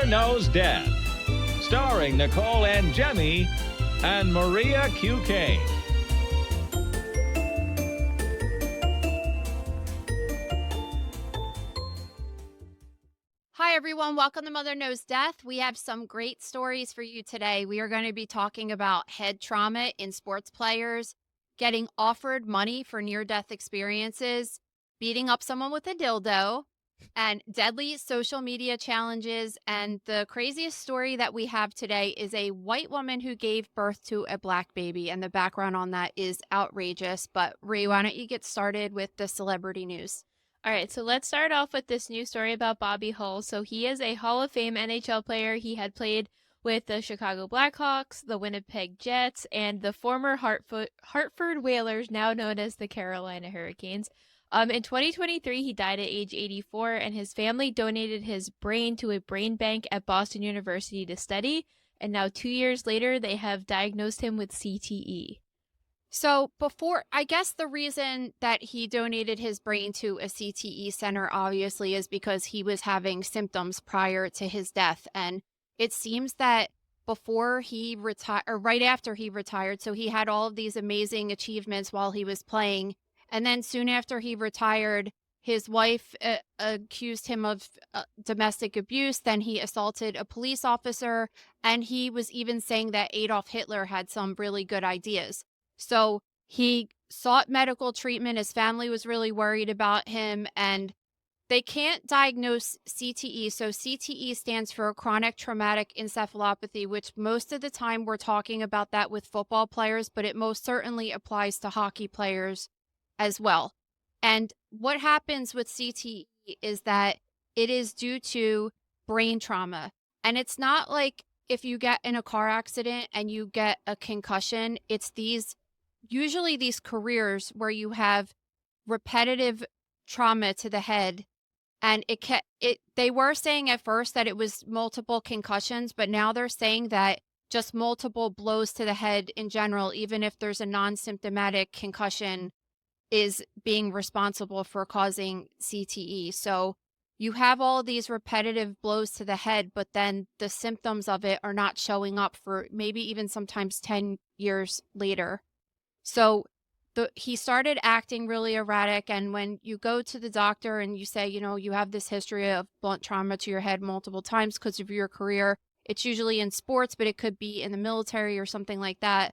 Mother Knows Death, starring Nicole and Jemmy and Maria QK. Hi, everyone. Welcome to Mother Knows Death. We have some great stories for you today. We are going to be talking about head trauma in sports players, getting offered money for near-death experiences, beating up someone with a dildo, and deadly social media challenges. And the craziest story that we have today is a white woman who gave birth to a black baby. And the background on that is outrageous. But Ree, why don't you get started with the celebrity news? All right, so let's start off with this news story about Bobby Hull. So he is a Hall of Fame NHL player. He had played with the Chicago Blackhawks, the Winnipeg Jets, and the former Hartford Whalers, now known as the Carolina Hurricanes. In 2023, he died at age 84, and his family donated his brain to a brain bank at Boston University to study. And now 2 years later, they have diagnosed him with CTE. So I guess the reason that he donated his brain to a CTE center obviously is because he was having symptoms prior to his death. And it seems that before he retired, or right after he retired, so he had all of these amazing achievements while he was playing. And then soon after he retired, his wife accused him of domestic abuse. Then he assaulted a police officer. And he was even saying that Adolf Hitler had some really good ideas. So he sought medical treatment. His family was really worried about him, and they can't diagnose CTE. So CTE stands for chronic traumatic encephalopathy, which most of the time we're talking about that with football players, but it most certainly applies to hockey players as well. And what happens with CTE is that it is due to brain trauma. And it's not like if you get in a car accident and you get a concussion, it's usually these careers where you have repetitive trauma to the head. And they were saying at first that it was multiple concussions, but now they're saying that just multiple blows to the head in general, even if there's a non-symptomatic concussion, is being responsible for causing CTE. So you have all these repetitive blows to the head, but then the symptoms of it are not showing up for maybe even sometimes 10 years later. So he started acting really erratic. And when you go to the doctor and you say, you have this history of blunt trauma to your head multiple times because of your career, it's usually in sports, but it could be in the military or something like that.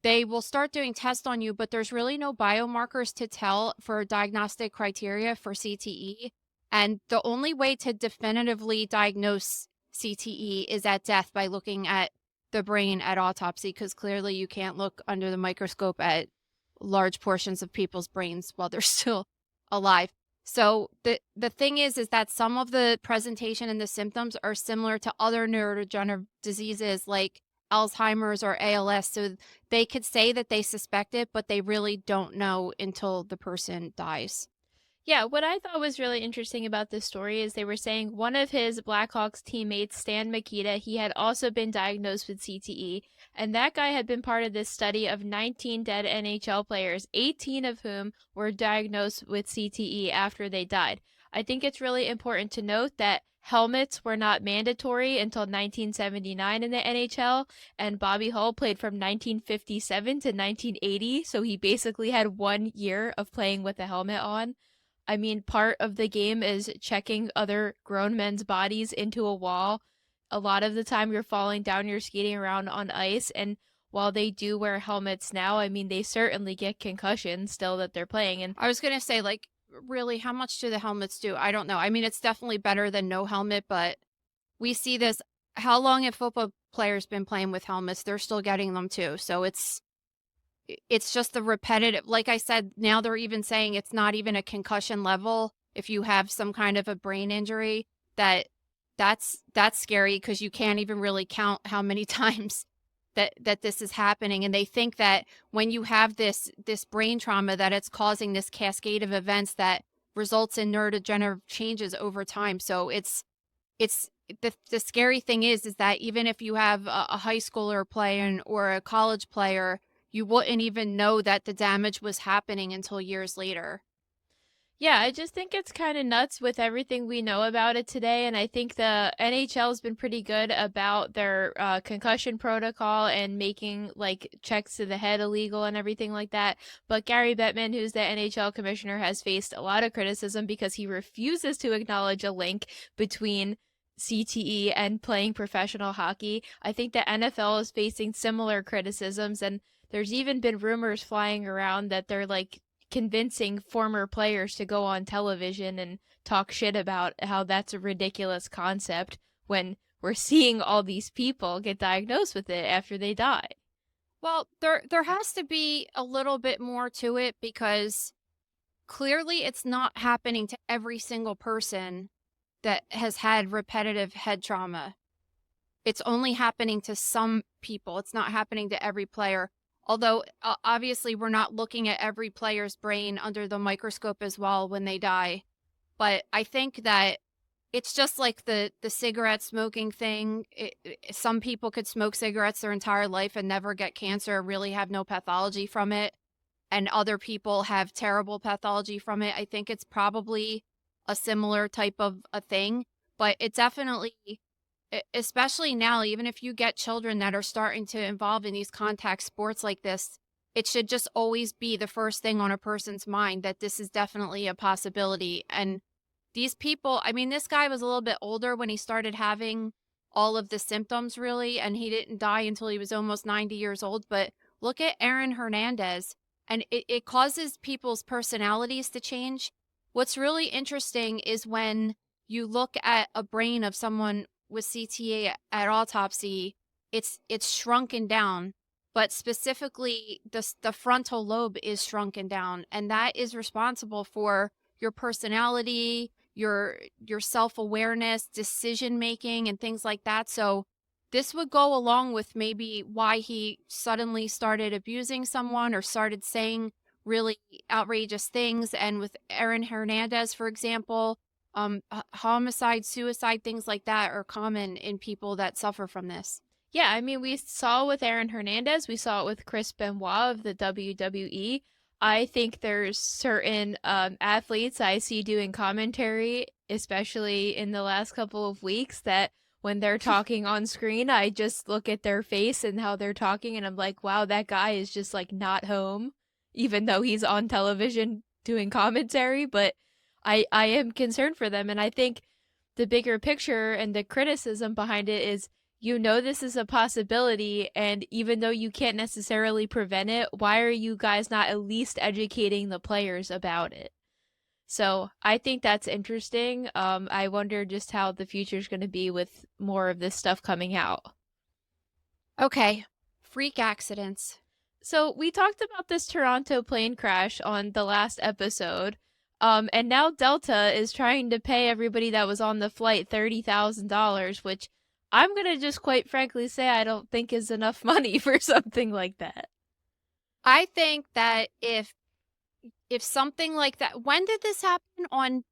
They will start doing tests on you, but there's really no biomarkers to tell for diagnostic criteria for CTE. And the only way to definitively diagnose CTE is at death by looking at the brain at autopsy, because clearly you can't look under the microscope at large portions of people's brains while they're still alive. So the thing is that some of the presentation and the symptoms are similar to other neurodegenerative diseases like Alzheimer's or ALS. So they could say that they suspect it, but they really don't know until the person dies. Yeah, what I thought was really interesting about this story is they were saying one of his Blackhawks teammates, Stan Mikita, he had also been diagnosed with CTE, and that guy had been part of this study of 19 dead NHL players, 18 of whom were diagnosed with CTE after they died. I think it's really important to note that helmets were not mandatory until 1979 in the NHL, and Bobby Hull played from 1957 to 1980, so he basically had 1 year of playing with a helmet on. I mean, part of the game is checking other grown men's bodies into a wall. A lot of the time you're falling down, you're skating around on ice, and while they do wear helmets now, I mean, they certainly get concussions still that they're playing. And I was going to say, really, how much do the helmets do? I don't know. I mean, it's definitely better than no helmet, but we see this. How long have football players been playing with helmets? They're still getting them too. So it's just the repetitive, like I said, now they're even saying it's not even a concussion level. If you have some kind of a brain injury, that's scary, because you can't even really count how many times that this is happening. And they think that when you have this brain trauma, that it's causing this cascade of events that results in neurodegenerative changes over time. So it's the scary thing is that even if you have a high schooler playing or a college player, you wouldn't even know that the damage was happening until years later. Yeah, I just think it's kind of nuts with everything we know about it today. And I think the NHL has been pretty good about their concussion protocol and making like checks to the head illegal and everything like that. But Gary Bettman, who's the NHL commissioner, has faced a lot of criticism because he refuses to acknowledge a link between CTE and playing professional hockey. I think the NFL is facing similar criticisms, and there's even been rumors flying around that they're like convincing former players to go on television and talk shit about how that's a ridiculous concept when we're seeing all these people get diagnosed with it after they die. Well, there has to be a little bit more to it because clearly it's not happening to every single person that has had repetitive head trauma. It's only happening to some people. It's not happening to every player. Although, obviously, we're not looking at every player's brain under the microscope as well when they die. But I think that it's just like the cigarette smoking thing. Some people could smoke cigarettes their entire life and never get cancer, really have no pathology from it. And other people have terrible pathology from it. I think it's probably a similar type of a thing. But it definitely, especially now, even if you get children that are starting to involve in these contact sports like this, it should just always be the first thing on a person's mind that this is definitely a possibility. And these people, I mean, this guy was a little bit older when he started having all of the symptoms, really, and he didn't die until he was almost 90 years old. But look at Aaron Hernandez, and it causes people's personalities to change. What's really interesting is when you look at a brain of someone with CTE at autopsy, it's shrunken down, but specifically the frontal lobe is shrunken down, and that is responsible for your personality, your self-awareness, decision making, and things like that. So this would go along with maybe why he suddenly started abusing someone or started saying really outrageous things. And with Aaron Hernandez, for example, homicide, suicide, things like that are common in people that suffer from this. Yeah, I mean, we saw with Aaron Hernandez, we saw it with Chris Benoit of the WWE. I think there's certain athletes I see doing commentary, especially in the last couple of weeks, that when they're talking on screen, I just look at their face and how they're talking, and I'm like, wow, that guy is just like not home, even though he's on television doing commentary. But I am concerned for them, and I think the bigger picture and the criticism behind it is, you know, this is a possibility, and even though you can't necessarily prevent it, why are you guys not at least educating the players about it? So I think that's interesting. I wonder just how the future is going to be with more of this stuff coming out. Okay, freak accidents. So we talked about this Toronto plane crash on the last episode. And now Delta is trying to pay everybody that was on the flight $30,000, which I'm going to just quite frankly say I don't think is enough money for something like that. I think that if something like that, when did this happen? On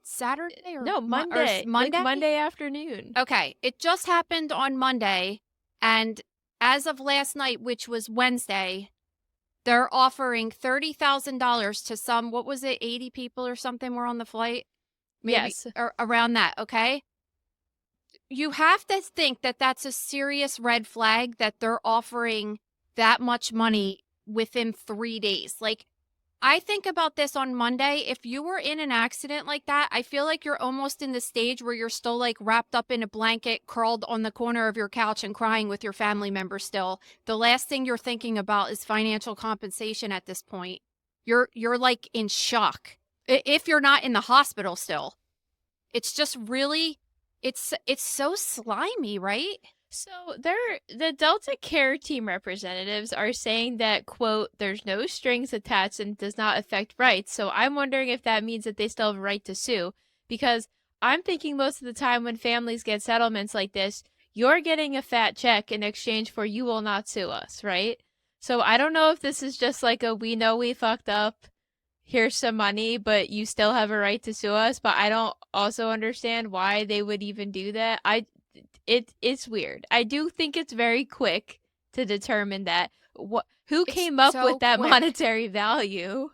Saturday or no, Monday? Monday? Like Monday afternoon. Okay, it just happened on Monday, and as of last night, which was Wednesday, they're offering $30,000 to some, what was it, 80 people or something were on the flight? Maybe, yes. Or around that, okay? You have to think that that's a serious red flag that they're offering that much money within 3 days. Like, I think about this on Monday. If you were in an accident like that, I feel like you're almost in the stage where you're still like wrapped up in a blanket, curled on the corner of your couch and crying with your family member still. The last thing you're thinking about is financial compensation at this point. You're like in shock. If you're not in the hospital still. It's just really, it's so slimy, right? So the Delta Care Team representatives are saying that, quote, there's no strings attached and does not affect rights. So I'm wondering if that means that they still have a right to sue. Because I'm thinking most of the time when families get settlements like this, you're getting a fat check in exchange for you will not sue us, right? So I don't know if this is just like a we know we fucked up, here's some money, but you still have a right to sue us. But I don't also understand why they would even do that. It's weird. I do think it's very quick to determine that. Who came up with that monetary value?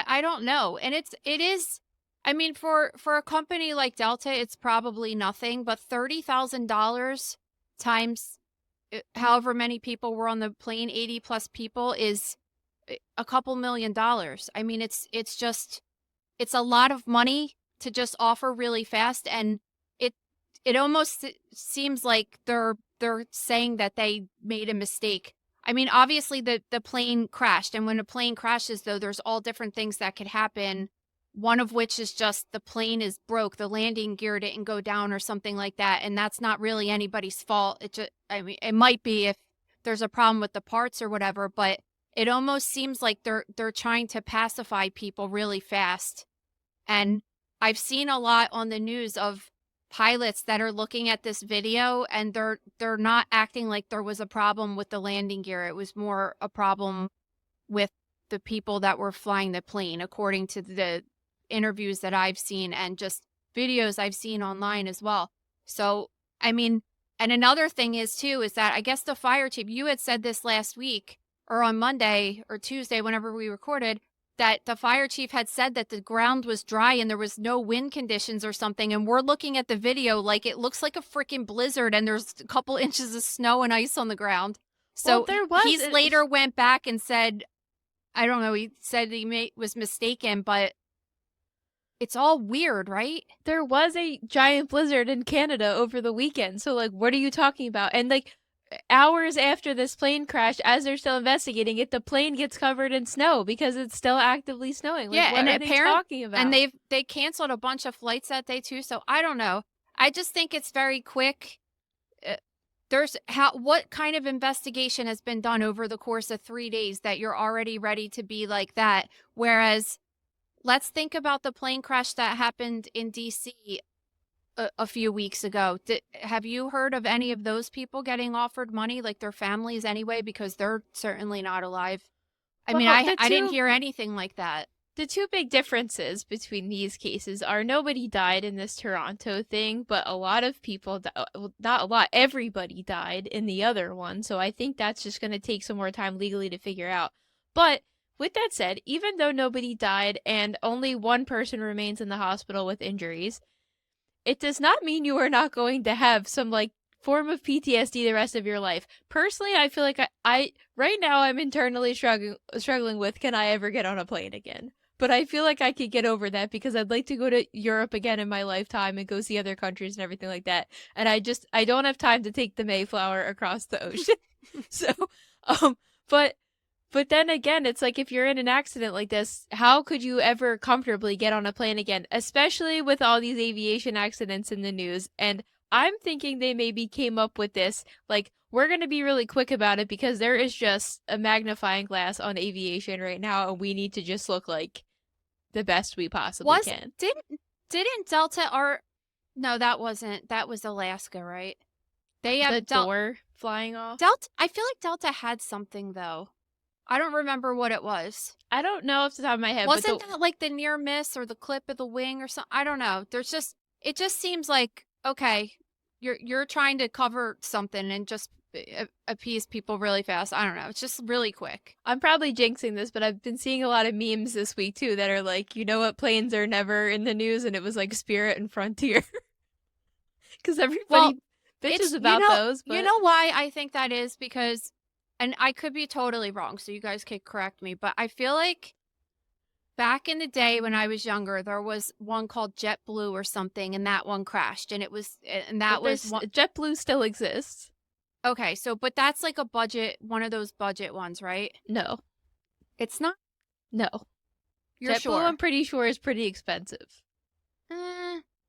I don't know. And it is, I mean, for a company like Delta, it's probably nothing, but $30,000 times however many people were on the plane, 80 plus people, is a couple $1,000,000. I mean, it's a lot of money to just offer really fast, and it almost seems like they're saying that they made a mistake. I mean, obviously the plane crashed, and when a plane crashes, though, there's all different things that could happen. One of which is just the plane is broke, the landing gear didn't go down or something like that, and that's not really anybody's fault. It just, I mean, it might be if there's a problem with the parts or whatever, but it almost seems like they're trying to pacify people really fast. And I've seen a lot on the news of pilots that are looking at this video, and they're not acting like there was a problem with the landing gear. It was more a problem with the people that were flying the plane, according to the interviews that I've seen and just videos I've seen online as well. So, I mean, and another thing is too, is that I guess the fire chief, you had said this last week or on Monday or Tuesday, whenever we recorded, that the fire chief had said that the ground was dry and there was no wind conditions or something. And we're looking at the video like it looks like a freaking blizzard and there's a couple inches of snow and ice on the ground. So Well, there was he's later went back and said, I don't know, he said he was mistaken, but it's all weird, right? There was a giant blizzard in Canada over the weekend. So, like, what are you talking about? And, like, hours after this plane crash, as they're still investigating it, the plane gets covered in snow because it's still actively snowing. Like, yeah, what and are they talking about? And they canceled a bunch of flights that day too. So I don't know. I just think it's very quick. What kind of investigation has been done over the course of 3 days that you're already ready to be like that? Whereas, let's think about the plane crash that happened in DC a few weeks ago. Have you heard of any of those people getting offered money, like their families anyway, because they're certainly not alive? I mean, I didn't hear anything like that. The two big differences between these cases are nobody died in this Toronto thing, but a lot of people, not a lot, everybody died in the other one. So I think that's just going to take some more time legally to figure out. But with that said, even though nobody died and only one person remains in the hospital with injuries, it does not mean you are not going to have some, like, form of PTSD the rest of your life. Personally, I feel like I right now I'm internally struggling with, can I ever get on a plane again? But I feel like I could get over that because I'd like to go to Europe again in my lifetime and go see other countries and everything like that. And I don't have time to take the Mayflower across the ocean. So, but then again, it's like if you're in an accident like this, how could you ever comfortably get on a plane again? Especially with all these aviation accidents in the news. And I'm thinking they maybe came up with this, like, we're going to be really quick about it because there is just a magnifying glass on aviation right now, and we need to just look like the best we possibly can. Didn't Delta no, that was Alaska, right? They have the door flying off. I feel like Delta had something though. I don't remember what it was. I don't know off the top of my head. Wasn't that like the near miss or the clip of the wing or something? I don't know. It just seems like, okay, you're trying to cover something and just appease people really fast. I don't know. It's just really quick. I'm probably jinxing this, but I've been seeing a lot of memes this week too that are like, you know what, planes are never in the news, and it was like Spirit and Frontier. Because everybody bitches about those. But... You know why I think that is? Because, and I could be totally wrong, so you guys could correct me, but I feel like back in the day when I was younger, there was one called JetBlue or something, and that one crashed, and JetBlue still exists. Okay, so, but that's like a budget, one of those budget ones, right? No. It's not? No. You're JetBlue, sure? I'm pretty sure, is pretty expensive.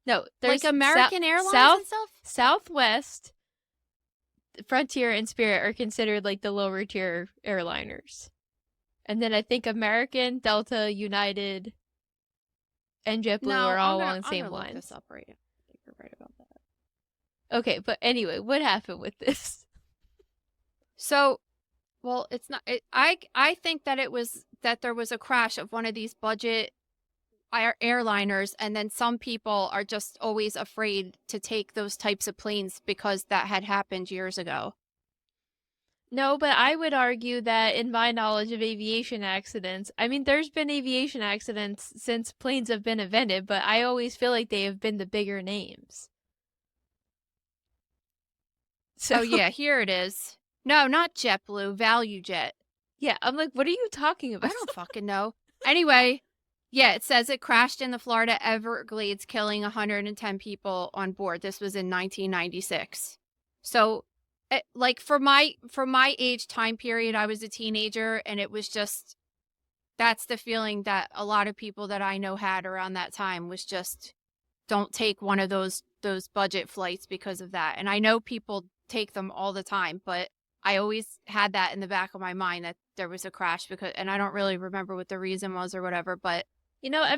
No, there's like American Airlines and stuff? Southwest, Frontier, and Spirit are considered like the lower tier airliners. And then I think American, Delta, United, and JetBlue are all along the same lines. Look this up right now. I think you're right about that. Okay, but anyway, what happened with this? So, well, it's not. I think that there was a crash of one of these budget airliners, and then some people are just always afraid to take those types of planes because that had happened years ago. No, but I would argue that in my knowledge of aviation accidents, I mean, there's been aviation accidents since planes have been invented, but I always feel like they have been the bigger names. So, Oh, yeah, here it is. No, not JetBlue, ValueJet. yeah, I'm like, what are you talking I about? don't fucking know. Anyway, yeah, it says it crashed in the Florida Everglades, killing 110 people on board. This was in 1996. So, like for my age time period, I was a teenager, and it was just that's the feeling that a lot of people that I know had around that time was just don't take one of those budget flights because of that. And I know people take them all the time, but I always had that in the back of my mind that there was a crash because, and I don't really remember what the reason was or whatever, but You know, I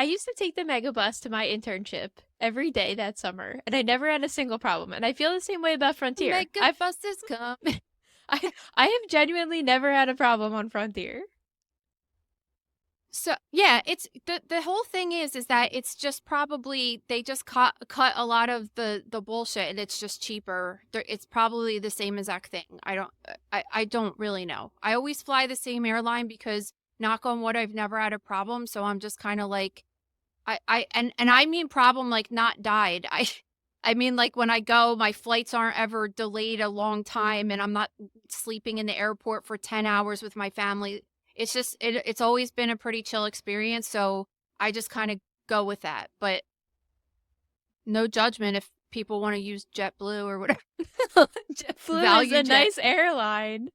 used to take the megabus to my internship every day that summer, and I never had a single problem. And I feel the same way about Frontier. mega buses come. I have genuinely never had a problem on Frontier. So yeah, it's the whole thing is that it's just probably they just cut a lot of the bullshit and it's just cheaper. It's probably the same exact thing. I don't really know. I always fly the same airline because knock on wood I've never had a problem. So I'm just kind of like and I mean problem like not died. I mean like when I go, my flights aren't ever delayed a long time and I'm not sleeping in the airport for 10 hours with my family. It's just it's always been a pretty chill experience, so I just kind of go with that. But no judgment if people want to use JetBlue or whatever. JetBlue is a nice airline.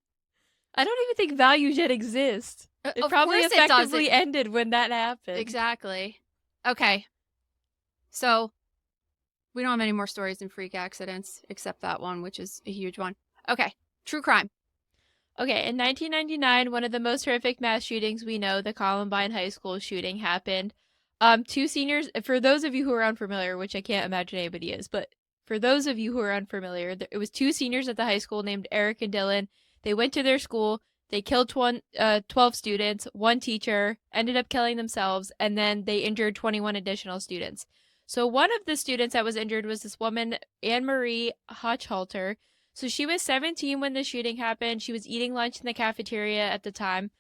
I don't even think ValueJet exists. It probably effectively ended when that happened. Exactly. Okay. So we don't have any more stories in freak accidents except that one, which is a huge one. Okay. True crime. Okay, in 1999, one of the most horrific mass shootings we know, the Columbine High School shooting, happened. Two seniors, for those of you who are unfamiliar, which I can't imagine anybody is, but for those of you who are unfamiliar, it was two seniors at the high school named Eric and Dylan. They went to their school, they killed 12 students, one teacher, ended up killing themselves, and then they injured 21 additional students. So one of the students that was injured was this woman, Anne Marie Hochhalter. So she was 17 when the shooting happened. She was eating lunch in the cafeteria at the time.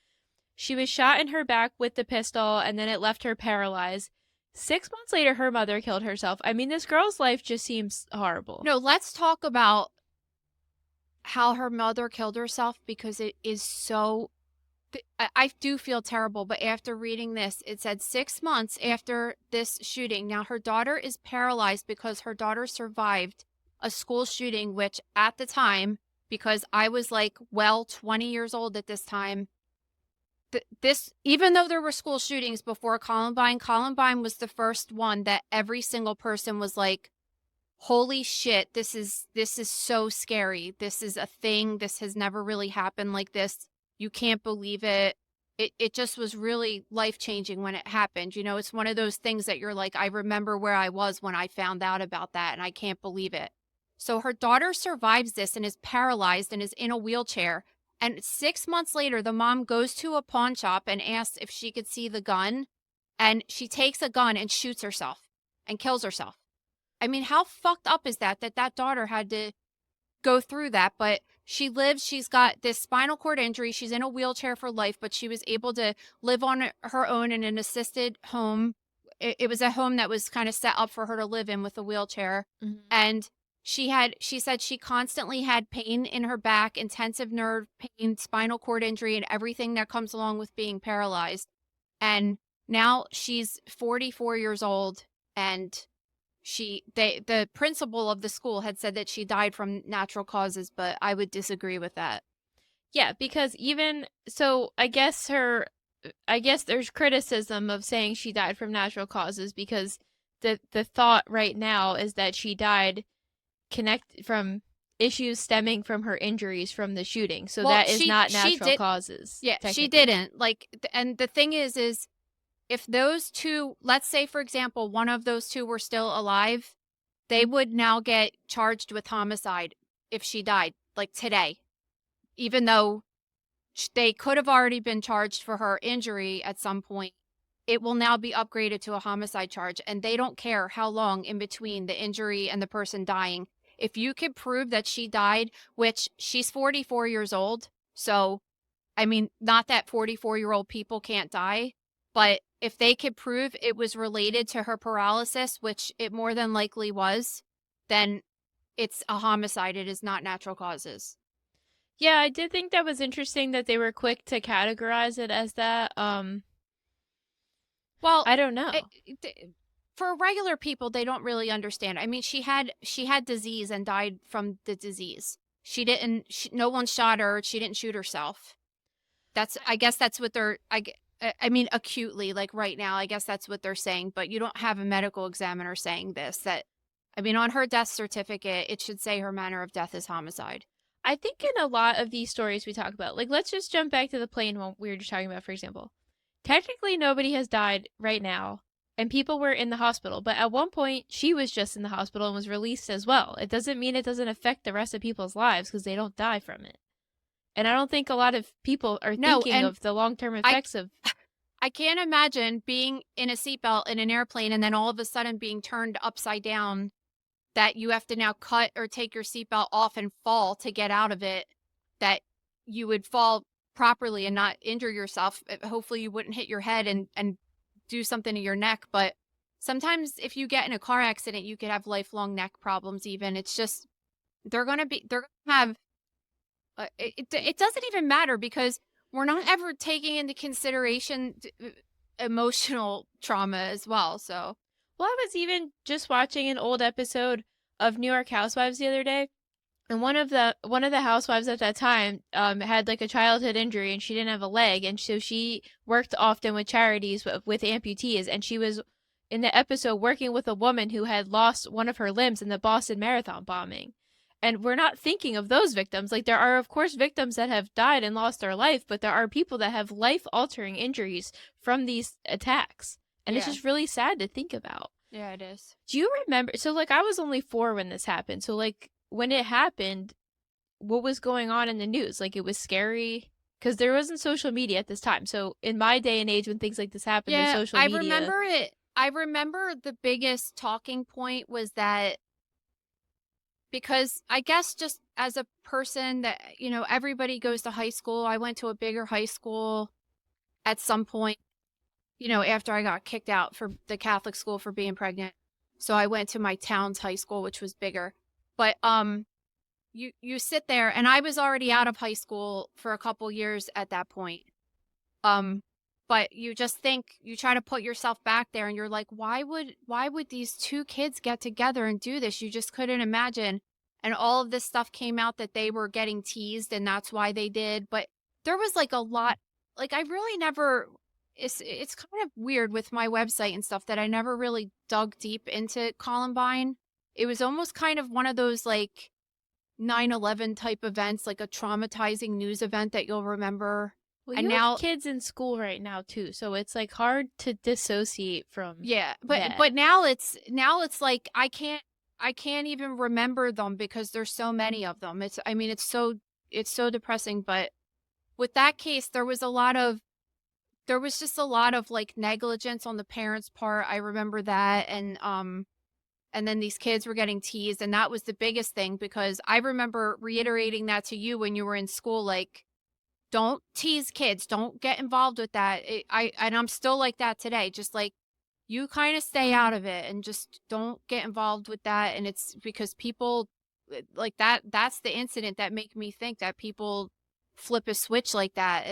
She was shot in her back with the pistol, and then it left her paralyzed. 6 months later, her mother killed herself. I mean, this girl's life just seems horrible. No, let's talk about how her mother killed herself because it is so... I do feel terrible, but after reading this, it said 6 months after this shooting. Now, her daughter is paralyzed because her daughter survived a school shooting, which at the time, because I was like, 20 years old at this time, this, even though there were school shootings before Columbine was the first one that every single person was like, holy shit, this is so scary. This is a thing. This has never really happened like this. You can't believe it. It just was really life-changing when it happened. You know, it's one of those things that you're like, I remember where I was when I found out about that, and I can't believe it. So her daughter survives this and is paralyzed and is in a wheelchair. And 6 months later, the mom goes to a pawn shop and asks if she could see the gun. And she takes a gun and shoots herself and kills herself. I mean, how fucked up is that daughter had to go through that? But she lives, she's got this spinal cord injury. She's in a wheelchair for life, but she was able to live on her own in an assisted home. It was a home that was kind of set up for her to live in with a wheelchair. Mm-hmm. And she said she constantly had pain in her back, intensive nerve pain, spinal cord injury, and everything that comes along with being paralyzed. And now she's 44 years old, and the principal of the school had said that she died from natural causes, but I would disagree with that. Yeah, because I guess there's criticism of saying she died from natural causes because the thought right now is that she died from issues stemming from her injuries from the shooting. So that is not natural causes. Yeah, she didn't. And the thing is if those two, let's say, for example, one of those two were still alive, they would now get charged with homicide if she died, like today. Even though they could have already been charged for her injury at some point, it will now be upgraded to a homicide charge. And they don't care how long in between the injury and the person dying. if you could prove that she died, which she's 44 years old, so I mean, not that 44-year-old people can't die, but if they could prove it was related to her paralysis, which it more than likely was, then it's a homicide. It is not natural causes. Yeah, I did think that was interesting that they were quick to categorize it as that. Well, I don't know. For regular people, they don't really understand. I mean, she had disease and died from the disease. No one shot her. She didn't shoot herself. I guess that's what they're, I mean, acutely, like right now, I guess that's what they're saying, but you don't have a medical examiner saying this, I mean, on her death certificate, it should say her manner of death is homicide. I think in a lot of these stories we talk about, like, let's just jump back to the plane one we were just talking about, for example. Technically, nobody has died right now, and people were in the hospital, but at one point, she was just in the hospital and was released as well. It doesn't mean it doesn't affect the rest of people's lives because they don't die from it. And I don't think a lot of people are thinking of the long-term effects of... I can't imagine being in a seatbelt in an airplane and then all of a sudden being turned upside down, that you have to now cut or take your seatbelt off and fall to get out of it, that you would fall properly and not injure yourself. Hopefully you wouldn't hit your head and do something to your neck. But sometimes if you get in a car accident, you could have lifelong neck problems even. It's just, they're going to have, it doesn't even matter because we're not ever taking into consideration emotional trauma as well. So, well, I was even just watching an old episode of New York Housewives the other day, and one of the housewives at that time had like a childhood injury and she didn't have a leg, and so she worked often with charities with amputees, and she was in the episode working with a woman who had lost one of her limbs in the Boston Marathon bombing. And we're not thinking of those victims. Like, there are, of course, victims that have died and lost their life, but there are people that have life-altering injuries from these attacks. And it's just really sad to think about. Yeah, it is. Do you remember? So, like, I was only 4 when this happened. So, like, when it happened, what was going on in the news? Like, it was scary because there wasn't social media at this time. So, in my day and age, when things like this happen, there's social media. I remember it. I remember the biggest talking point was that, because I guess just as a person that, you know, everybody goes to high school. I went to a bigger high school at some point, you know, after I got kicked out for the Catholic school for being pregnant. So I went to my town's high school, which was bigger. But you sit there, and I was already out of high school for a couple years at that point. But you just think, you try to put yourself back there, and you're like, why would these 2 kids get together and do this? You just couldn't imagine. And all of this stuff came out that they were getting teased, and that's why they did. But there was like a lot, like I really never, it's kind of weird with my website and stuff that I never really dug deep into Columbine. It was almost kind of one of those like 9/11 type events, like a traumatizing news event that you'll remember. Well, and you now have kids in school right now too, so it's like hard to dissociate from. Yeah, but now it's like I can't even remember them because there's so many of them. It's so depressing. But with that case, there was just a lot of like negligence on the parents' part. I remember that, and then these kids were getting teased, and that was the biggest thing, because I remember reiterating that to you when you were in school, like, don't tease kids, don't get involved with that. And I'm still like that today, just like, you kind of stay out of it and just don't get involved with that. And it's because people like that's the incident that make me think that people flip a switch like that.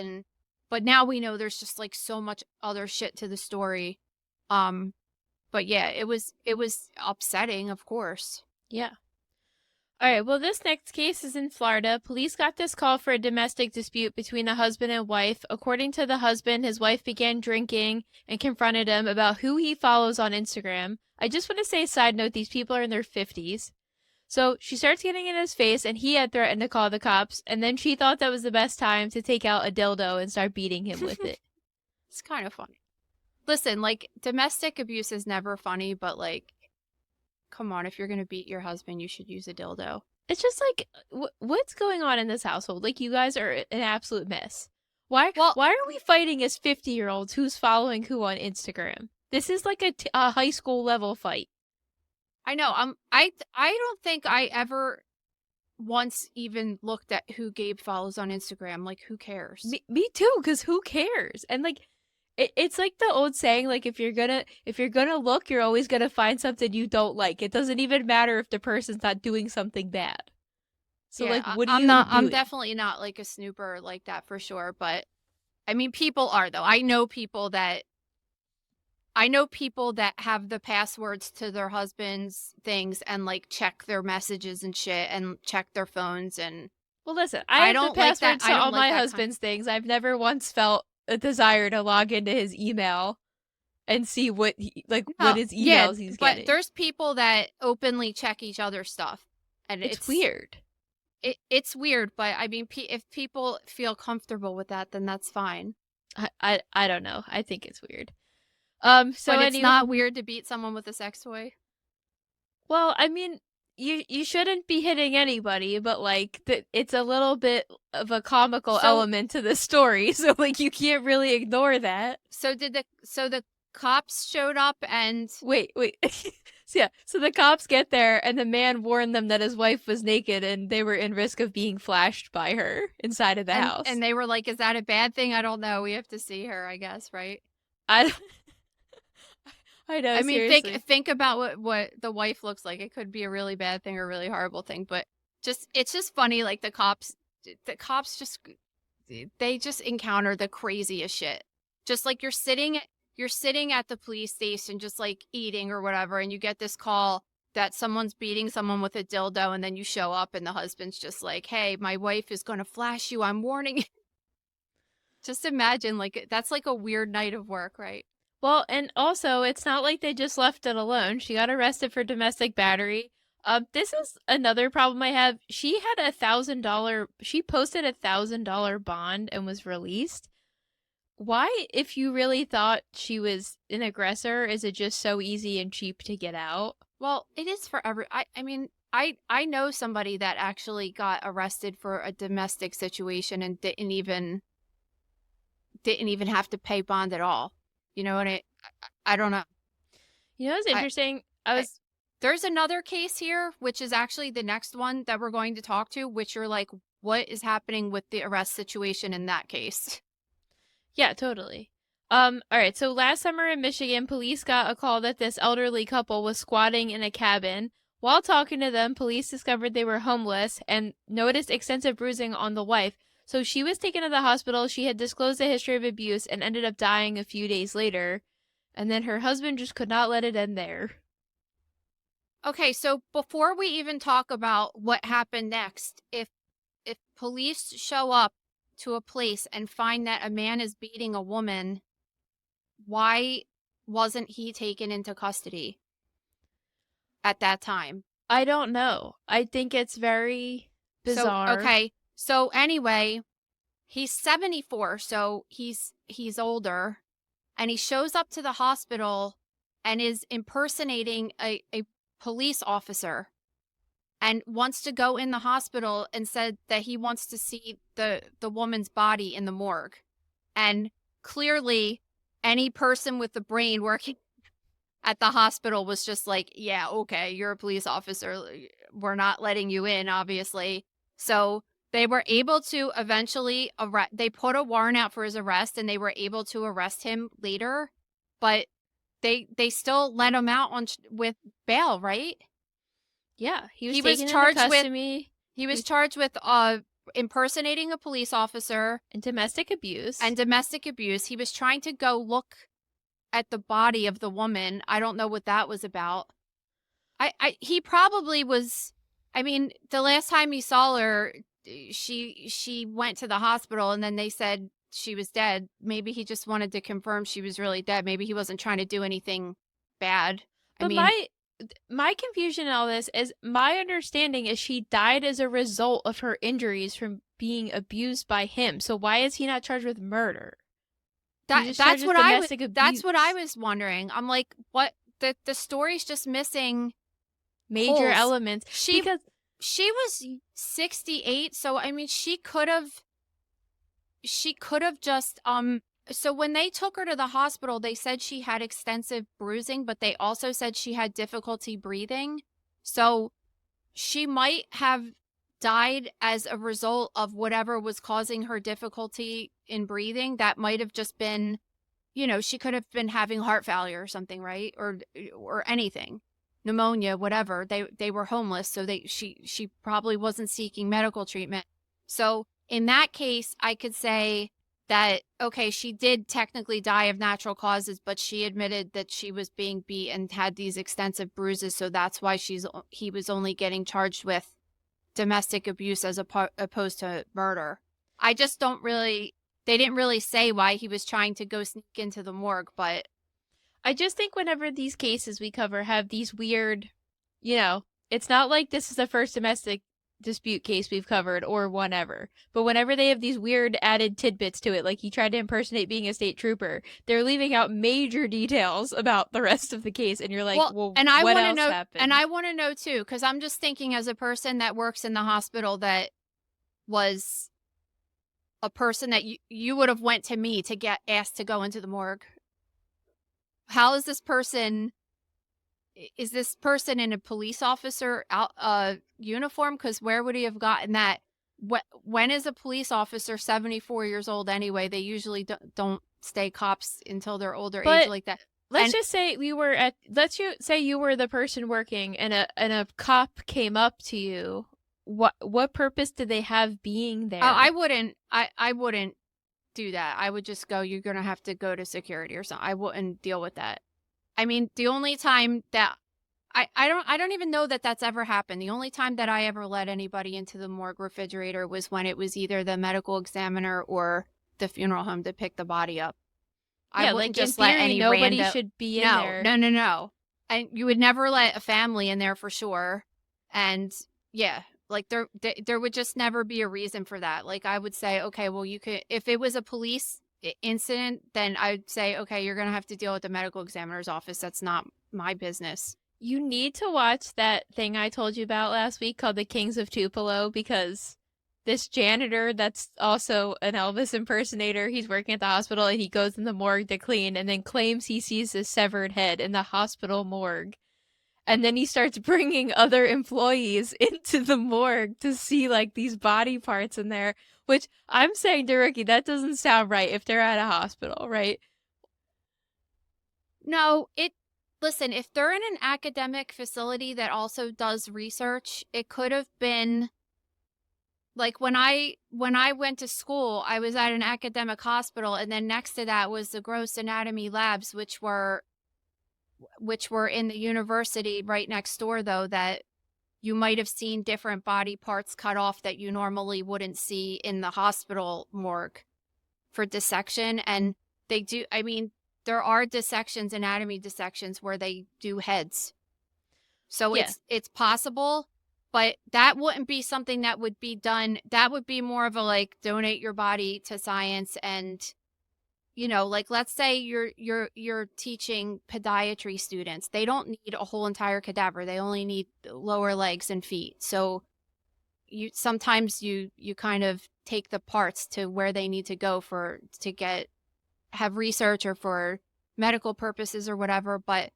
But now we know there's just like so much other shit to the story. But yeah, it was upsetting, of course. Yeah. All right, well, this next case is in Florida. Police got this call for a domestic dispute between a husband and wife. According to the husband, his wife began drinking and confronted him about who he follows on Instagram. I just want to say, side note, these people are in their 50s. So she starts getting in his face, and he had threatened to call the cops, and then she thought that was the best time to take out a dildo and start beating him with it. It's kind of funny. Listen, like, domestic abuse is never funny, but like, come on, if you're going to beat your husband, you should use a dildo. It's just like, what's going on in this household? Like, you guys are an absolute mess. Why are we fighting as 50-year-olds who's following who on Instagram? This is like a high school level fight. I know. I don't think I ever once even looked at who Gabe follows on Instagram. Like, who cares? Me too, because who cares? And like, it's like the old saying, like if you're gonna look, you're always gonna find something you don't like. It doesn't even matter if the person's not doing something bad. So Yeah, like, what are I'm you not. I'm doing? definitely not like a snooper like that for sure. But I mean, people are though. I know people that have the passwords to their husbands' things and like check their messages and shit and check their phones and Well, listen, I I have the don't like that. passwords I to don't all like my that husband's things. I've never once felt a desire to log into his email and see what what No, his yeah, emails he's but getting. there's people that openly check each other's stuff, and It's weird. it's weird. But I mean, if people feel comfortable with that, then that's fine. I don't know. I think it's weird. So But it's anyway, not weird to beat someone with a sex toy. well, I mean, you shouldn't be hitting anybody, but like it's a little bit of a comical So element to the story, so like you can't really ignore that. so the cops showed up and Wait. So yeah, so the cops get there and the man warned them that his wife was naked and they were in risk of being flashed by her inside of the house. and they were like, "Is that a bad thing? I don't know. We have to see her, I guess, right?" I I know, I mean, seriously. think about what the wife looks like. It could be a really bad thing or a really horrible thing, but it's just funny. Like the cops just they just encounter the craziest shit. Just like you're sitting at the police station, just like eating or whatever, and you get this call that someone's beating someone with a dildo, and then you show up, and the husband's just like, "Hey, my wife is going to flash you. I'm warning you." Just imagine, like that's like a weird night of work, right? Well, and also, it's not like they just left it alone. She got arrested for domestic battery. This is another problem I have. She had $1,000. She posted $1,000 bond and was released. Why, if you really thought she was an aggressor, is it just so easy and cheap to get out? Well, it is for every. I mean, I know somebody that actually got arrested for a domestic situation and didn't even have to pay bond at all. You know, and I don't know. You know what's I, interesting? I there's another case here, which is actually the next one that we're going to talk to, which you're like, what is happening with the arrest situation in that case? Yeah, totally. All right. So last summer in Michigan, police got a call that this elderly couple was squatting in a cabin. While talking to them, police discovered they were homeless and noticed extensive bruising on the wife. So she was taken to the hospital. She had disclosed a history of abuse and ended up dying a few days later. And then her husband just could not let it end there. Okay, so before we even talk about what happened next, if police show up to a place and find that a man is beating a woman, why wasn't he taken into custody at that time? I don't know. I think it's very bizarre. So anyway, he's 74, so he's older, and he shows up to the hospital and is impersonating a police officer and wants to go in the hospital and said that he wants to see the woman's body in the morgue. And clearly any person with the brain working at the hospital was just like, yeah, okay, you're a police officer. We're not letting you in, obviously. So they were able to eventually arrest. They put a warrant out for his arrest, and they were able to arrest him later. But they still let him out with bail, right? Yeah, he was He was taken charged into with custody. He was charged with impersonating a police officer And domestic abuse. and domestic abuse. He was trying to go look at the body of the woman. I don't know what that was about. He probably was. I mean, the last time he saw her, she went to the hospital, and then they said she was dead. Maybe he just wanted to confirm she was really dead. Maybe he wasn't trying to do anything bad. But my confusion in all this is, my understanding is she died as a result of her injuries from being abused by him. So why is he not charged with murder? That's what I was wondering. I'm like, what? The story's just missing major holes. Elements. She was 68, so I mean, she could have just So when they took her to the hospital, they said she had extensive bruising, but they also said she had difficulty breathing. So she might have died as a result of whatever was causing her difficulty in breathing. That might have just been, she could have been having heart failure or something, right? Or anything, pneumonia, whatever. They were homeless, so she probably wasn't seeking medical treatment. So in that case, I could say that, okay, she did technically die of natural causes, but she admitted that she was being beat and had these extensive bruises, so that's why he was only getting charged with domestic abuse as opposed to murder. I just don't really, they didn't really say why he was trying to go sneak into the morgue, but I just think whenever these cases we cover have these weird, it's not like this is the first domestic dispute case we've covered or one ever, but whenever they have these weird added tidbits to it, like he tried to impersonate being a state trooper, they're leaving out major details about the rest of the case, and you're like, well and I what want to else know, happened? and I want to know too, because I'm just thinking as a person that works in the hospital that was a person that you would have went to me to get asked to go into the morgue. How is this person? Is this person in a police officer uniform? Because where would he have gotten that? When is a police officer 74 years old anyway? They usually don't stay cops until their older age like that. Let's just say say you were the person working and a cop came up to you. What purpose did they have being there? I wouldn't do that. I would just go, you're gonna have to go to security or something. I wouldn't deal with that. I mean, the only time that I don't even know that that's ever happened. The only time that I ever let anybody into the morgue refrigerator was when it was either the medical examiner or the funeral home to pick the body up. Yeah, I wouldn't like just in theory, let any nobody random... should be in there. No. And you would never let a family in there for sure. And yeah, like there would just never be a reason for that. Like I would say, okay, well you could, if it was a police incident, then I'd say, okay, you're gonna have to deal with the medical examiner's office. That's not my business. You need to watch that thing I told you about last week called The Kings of Tupelo, because this janitor that's also an Elvis impersonator, he's working at the hospital and he goes in the morgue to clean and then claims he sees a severed head in the hospital morgue. And then he starts bringing other employees into the morgue to see like these body parts in there, which I'm saying to Ricky, that doesn't sound right if they're at a hospital, right? No, listen, if they're in an academic facility that also does research, it could have been like when I went to school, I was at an academic hospital, and then next to that was the gross anatomy labs, which were in the university right next door, though, that you might have seen different body parts cut off that you normally wouldn't see in the hospital morgue for dissection. And they do, I mean, there are dissections, anatomy dissections, where they do heads. So Yeah. it's possible, but that wouldn't be something that would be done. That would be more of a like donate your body to science. And like let's say you're teaching podiatry students. They don't need a whole entire cadaver. They only need lower legs and feet. So sometimes you kind of take the parts to where they need to go to have research or for medical purposes or whatever. But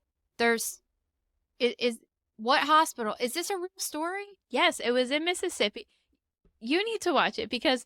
what hospital? Is this a real story? Yes, it was in Mississippi. You need to watch it because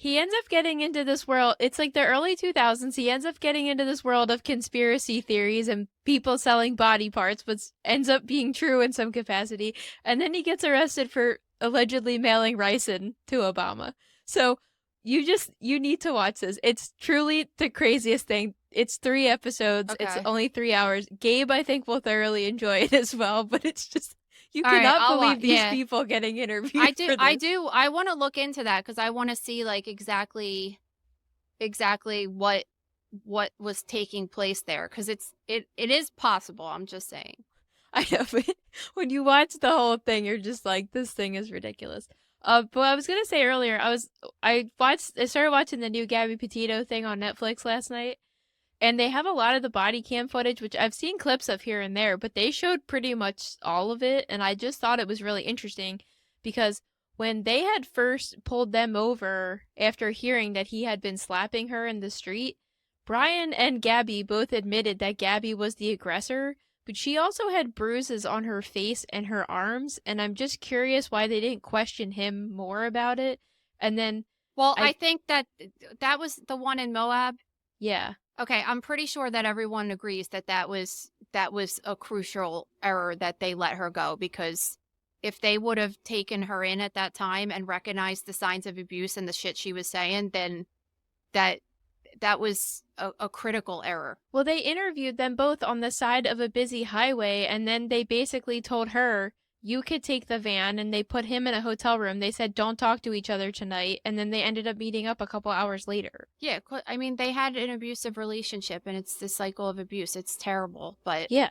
he ends up getting into this world. It's like the early 2000s. He ends up getting into this world of conspiracy theories and people selling body parts, which ends up being true in some capacity. And then he gets arrested for allegedly mailing ricin to Obama. So you need to watch this. It's truly the craziest thing. It's 3 episodes. Okay. It's only 3 hours. Gabe, I think, will thoroughly enjoy it as well, but it's just, you All cannot right, believe these people getting interviewed. I do. I want to look into that because I want to see like exactly what was taking place there, because it is possible. I'm just saying. I know, but when you watch the whole thing, you're just like, this thing is ridiculous. But I was gonna say earlier, I started watching the new Gabby Petito thing on Netflix last night, and they have a lot of the body cam footage, which I've seen clips of here and there, but they showed pretty much all of it, and I just thought it was really interesting because when they had first pulled them over after hearing that he had been slapping her in the street, Brian and Gabby both admitted that Gabby was the aggressor, but she also had bruises on her face and her arms, and I'm just curious why they didn't question him more about it. And then, Well, I think that was the one in Moab. yeah. Okay, I'm pretty sure that everyone agrees that that was a crucial error that they let her go, because if they would have taken her in at that time and recognized the signs of abuse and the shit she was saying, then that was a critical error. Well, they interviewed them both on the side of a busy highway, and then they basically told her, you could take the van, and they put him in a hotel room. They said, don't talk to each other tonight, and then they ended up meeting up a couple hours later. Yeah, I mean, they had an abusive relationship, and it's the cycle of abuse. It's terrible, but yeah.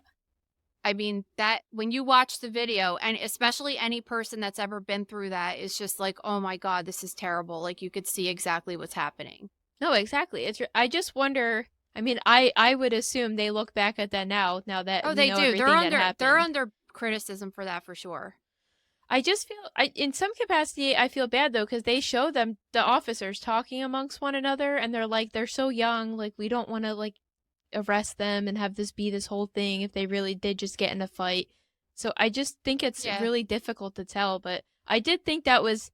I mean, that when you watch the video, and especially any person that's ever been through that, is just like, oh my God, this is terrible. Like, you could see exactly what's happening. No, exactly. I just wonder. I mean, I would assume they look back at that now that They know do. everything They're under criticism for that for sure. I just feel, in some capacity, I feel bad though, because they show them, the officers, talking amongst one another, and they're like, they're so young, like we don't want to like arrest them and have this be this whole thing if they really did just get in a fight. So I just think it's really difficult to tell, but I did think that was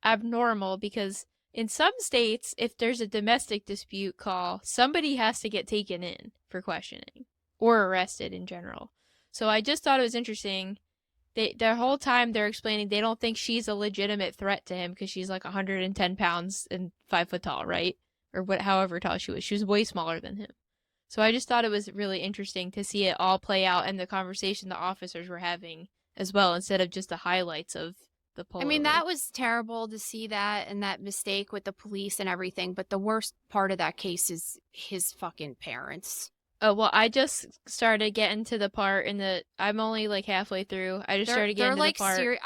abnormal, because in some states, if there's a domestic dispute call, somebody has to get taken in for questioning or arrested in general. So I just thought it was interesting. The whole time they're explaining they don't think she's a legitimate threat to him because she's like 110 pounds and 5 foot tall, right? Or however tall she was. She was way smaller than him. So I just thought it was really interesting to see it all play out and the conversation the officers were having as well, instead of just the highlights of the pullover. I mean, that was terrible to see that, and that mistake with the police and everything, but the worst part of that case is his fucking parents. Oh, well, I just started getting to the part I'm only like halfway through. I just started getting to the part.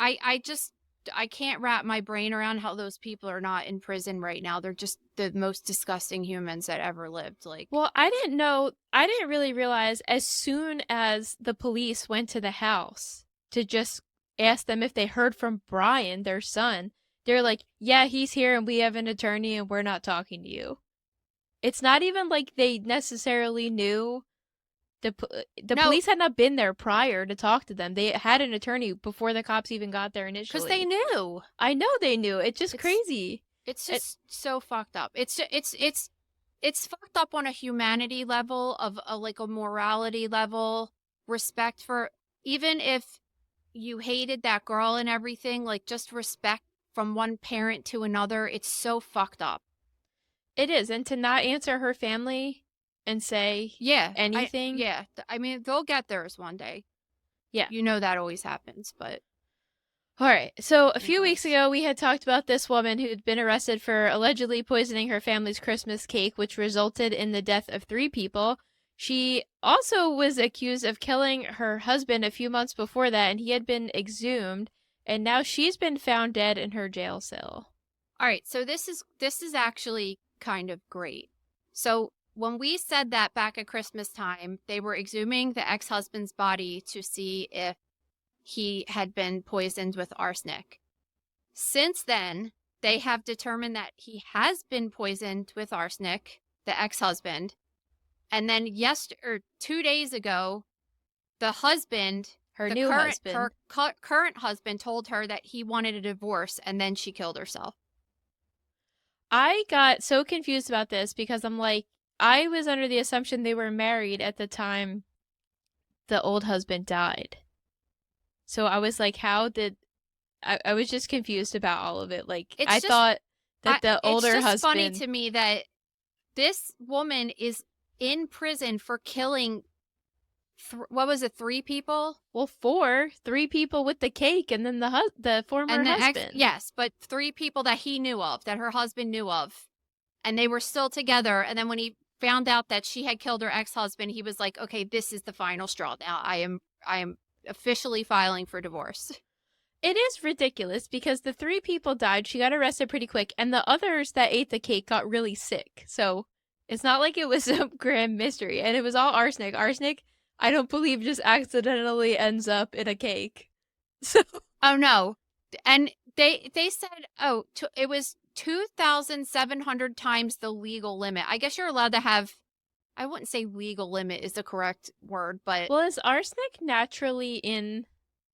I can't wrap my brain around how those people are not in prison right now. They're just the most disgusting humans that ever lived. Like, well, I didn't really realize, as soon as the police went to the house to just ask them if they heard from Brian, their son, they're like, yeah, he's here and we have an attorney and we're not talking to you. It's not even like they necessarily knew. The police had not been there prior to talk to them. They had an attorney before the cops even got there initially. Because they knew. I know they knew. It's crazy. It's just so fucked up. It's fucked up on a humanity level, of like a morality level, respect for, even if you hated that girl and everything, like just respect from one parent to another. It's so fucked up. It is. And to not answer her family and say anything. I mean, they'll get theirs one day. Yeah. You know that always happens, but. All right. So a few weeks ago, we had talked about this woman who'd been arrested for allegedly poisoning her family's Christmas cake, which resulted in the death of 3 people. She also was accused of killing her husband a few months before that, and he had been exhumed, and now she's been found dead in her jail cell. All right. So this is actually kind of great. So when we said that back at Christmas time, they were exhuming the ex-husband's body to see if he had been poisoned with arsenic. Since then, they have determined that he has been poisoned with arsenic, the ex-husband. And then 2 days ago, the husband, her current husband, told her that he wanted a divorce, and then she killed herself. I got so confused about this because I'm like, I was under the assumption they were married at the time the old husband died. So I was like, I was just confused about all of it. Like, I thought that the older husband. It's funny to me that this woman is in prison for killing, 3 people? Well, 4. 3 people with the cake, and then the former husband. Yes, but 3 people that he knew of, that her husband knew of. And they were still together. And then when he found out that she had killed her ex-husband, he was like, okay, this is the final straw. Now I am officially filing for divorce. It is ridiculous because the 3 people died. She got arrested pretty quick, and the others that ate the cake got really sick. So it's not like it was some grand mystery. And it was all arsenic. Arsenic, I don't believe, just accidentally ends up in a cake. So. Oh no. And they said, it was 2,700 times the legal limit. I guess you're allowed to have, I wouldn't say legal limit is the correct word, but Well, is arsenic naturally in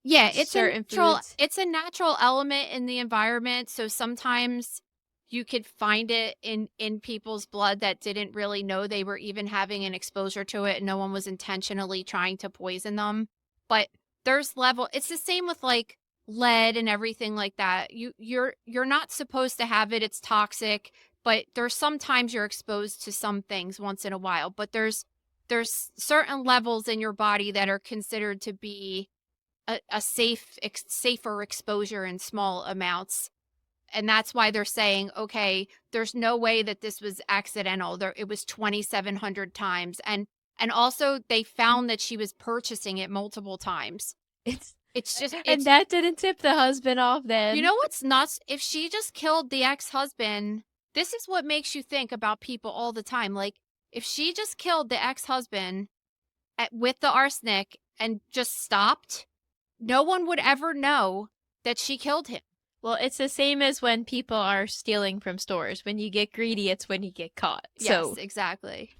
yeah, certain foods? it's a natural element in the environment. So sometimes you could find it in people's blood that didn't really know they were even having an exposure to it, and no one was intentionally trying to poison them. But there's level. It's the same with like lead and everything like that. You're not supposed to have it. It's toxic. But there's sometimes you're exposed to some things once in a while. But there's certain levels in your body that are considered to be a safer exposure in small amounts. And that's why they're saying, okay, there's no way that this was accidental. It was 2,700 times. And also they found that she was purchasing it multiple times. It's just, and that didn't tip the husband off then. You know what's nuts? If she just killed the ex-husband, this is what makes you think about people all the time. Like, if she just killed the ex-husband with the arsenic and just stopped, no one would ever know that she killed him. Well, it's the same as when people are stealing from stores. When you get greedy, it's when you get caught. Yes, exactly.